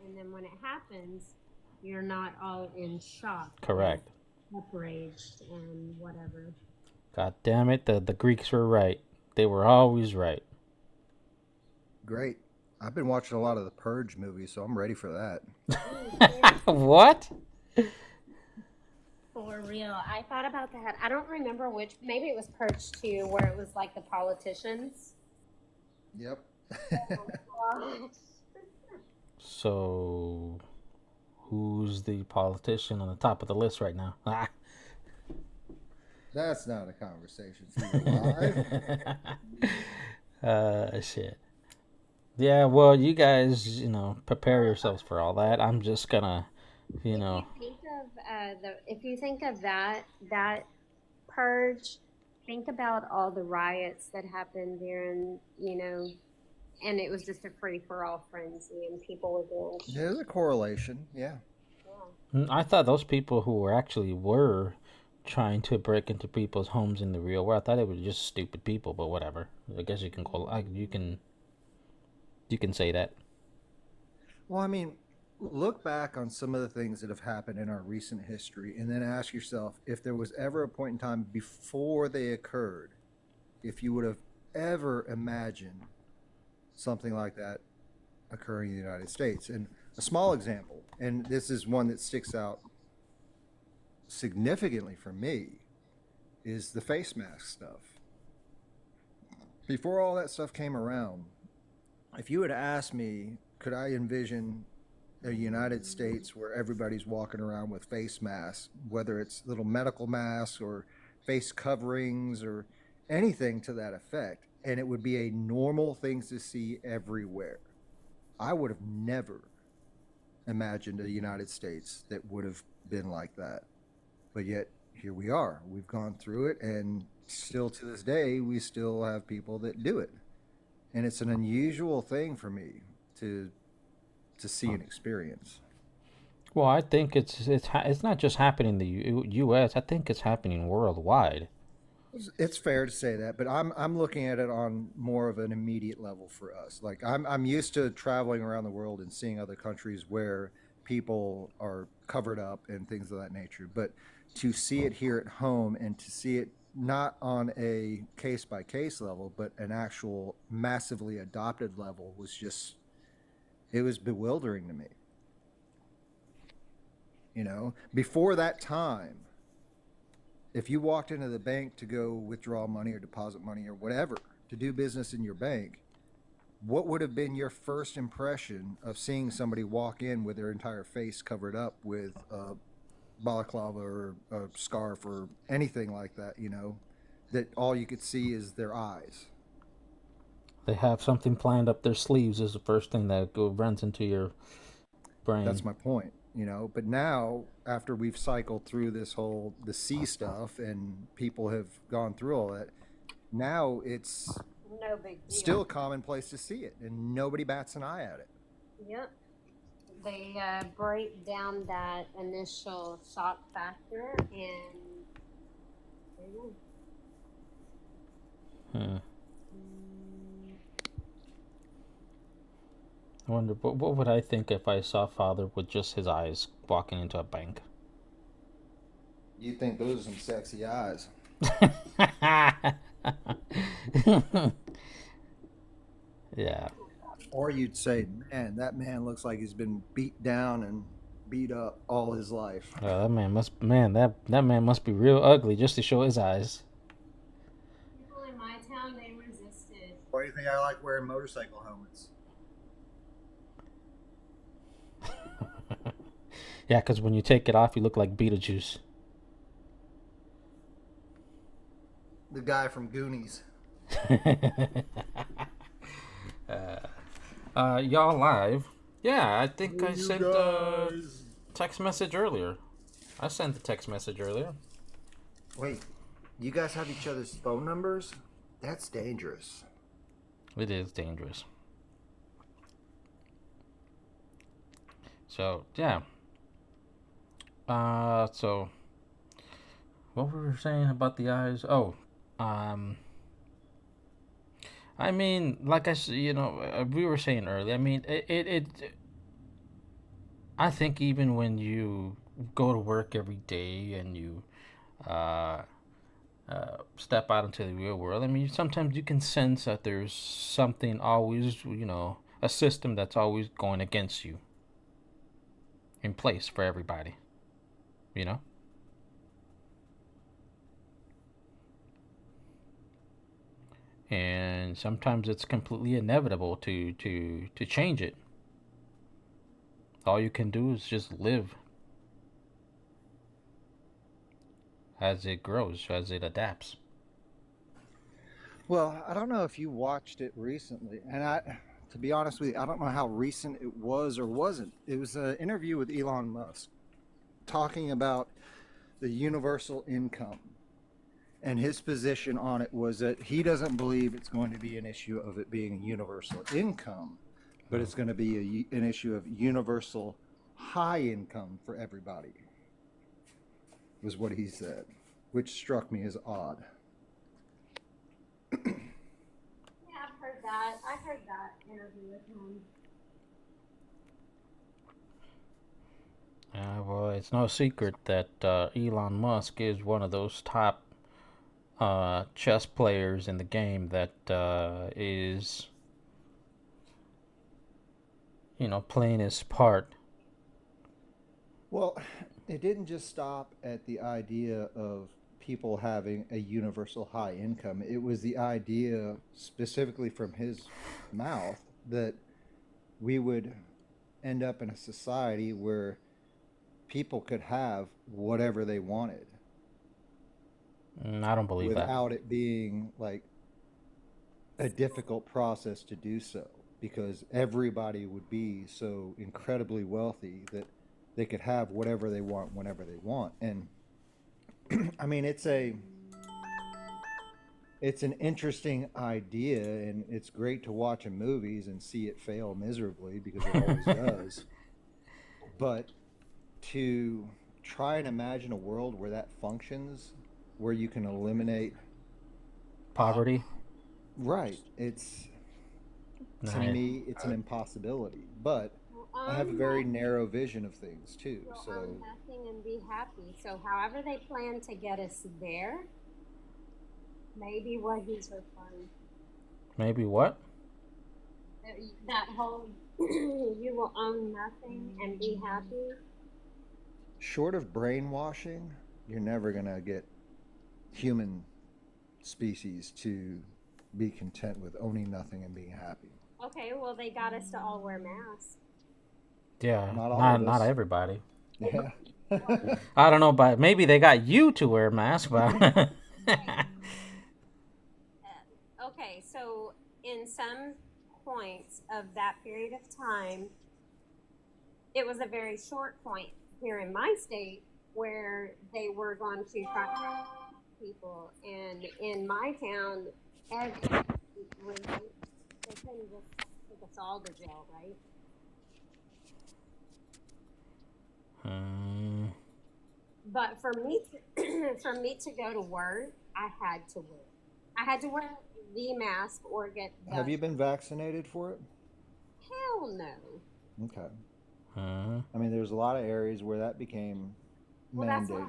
And then when it happens, you're not all in shock. Correct. Outraged and whatever. God damn it, the Greeks were right. They were always right. Great. I've been watching a lot of the Purge movies, so I'm ready for that. What? For real. I thought about that. I don't remember which. Maybe it was Purge 2, where it was like the politicians. Yep. So, who's the politician on the top of the list right now? That's not a conversation for live. Shit. Yeah, well, you guys, prepare yourselves for all that. I'm just gonna, If you think of that purge, think about all the riots that happened during, and it was just a free-for-all frenzy, and people were doing. There's a correlation, yeah. I thought those people who were trying to break into people's homes in the real world, I thought it was just stupid people, but whatever. I guess you can you can say that. Well, I mean, look back on some of the things that have happened in our recent history, and then ask yourself if there was ever a point in time before they occurred, if you would have ever imagined something like that occurring in the United States. And a small example, and this is one that sticks out significantly for me, is the face mask stuff. Before all that stuff came around, if you had asked me, could I envision a United States where everybody's walking around with face masks, whether it's little medical masks or face coverings or anything to that effect, and it would be a normal thing to see everywhere, I would have never imagined a United States that would have been like that. But yet, here we are. We've gone through it, and still to this day, we still have people that do it. And it's an unusual thing for me to see and experience. Well, I think it's not just happening in the U.S. I think it's happening worldwide. It's fair to say that, but I'm looking at it on more of an immediate level for us. Like I'm used to traveling around the world and seeing other countries where people are covered up and things of that nature. But to see it here at home and to see it not on a case by case level, but an actual massively adopted level it was bewildering to me. Before that time, if you walked into the bank to go withdraw money or deposit money or whatever, to do business in your bank, what would have been your first impression of seeing somebody walk in with their entire face covered up with a balaclava or a scarf or anything like that, you know, that all you could see is their eyes? They have something planned up their sleeves is the first thing that runs into your brain. That's my point, you know. But now, after we've cycled through the sea stuff and people have gone through all that, now it's No big deal. still commonplace to see it, and nobody bats an eye at it. Yep. They break down that initial shock factor, and there you go. I wonder what would I think if I saw Father with just his eyes walking into a bank. You think those are some sexy eyes? Yeah. Or you'd say, man, that man looks like he's been beat down and beat up all his life. That man must be real ugly just to show his eyes. People in my town, they resisted. Why do you think I like wearing motorcycle helmets? Yeah, because when you take it off, you look like Beetlejuice. The guy from Goonies. Y'all live? Yeah, I think I sent a text message earlier. I sent the text message earlier. Wait, you guys have each other's phone numbers? That's dangerous. It is dangerous. So, yeah. So, what were we saying about the eyes? Oh, I mean, like I said, you know, we were saying earlier, I mean, I think even when you go to work every day and you step out into the real world, I mean, sometimes you can sense that there's something always, you know, a system that's always going against you in place for everybody, you know? And sometimes it's completely inevitable to change it. All you can do is just live as it grows, as it adapts. Well, I don't know if you watched it recently, and to be honest with you, I don't know how recent it was or wasn't. It was an interview with Elon Musk talking about the universal income. And his position on it was that he doesn't believe it's going to be an issue of it being a universal income, but it's going to be an issue of universal high income for everybody, was what he said, which struck me as odd. Yeah, I've heard that. I heard that interview with him. Well, it's no secret that Elon Musk is one of those top chess players in the game that is, you know, playing his part. Well, it didn't just stop at the idea of people having a universal high income. It was the idea, specifically from his mouth, that we would end up in a society where people could have whatever they wanted. I don't believe that. Without it being like a difficult process to do so, because everybody would be so incredibly wealthy that they could have whatever they want whenever they want. And I mean, it's an interesting idea, and it's great to watch in movies and see it fail miserably, because it always does. But to try and imagine a world where that functions, where you can eliminate poverty, right? To me, it's an impossibility. But I have a very narrow vision of things too. We'll So own nothing and be happy. So however they plan to get us there, maybe what he's referring. Maybe what? That whole you will own nothing and be happy. short of brainwashing, you're never gonna get human species to be content with owning nothing and being happy. Okay, well, they got us to all wear masks. Yeah, Not all not of not us. everybody. Yeah. I don't know, but maybe they got you to wear a mask, but Okay, so in some points of that period of time, it was a very short point here in my state where they were going to try to help people, and in my town, they couldn't just take us all to jail, right? Hmm. But for me, for me to go to work, I had to wear. I had to wear the mask or get the. Have you been vaccinated for it? Hell no. Okay. Hmm. I mean, there's a lot of areas where that became Well, that's what mandated.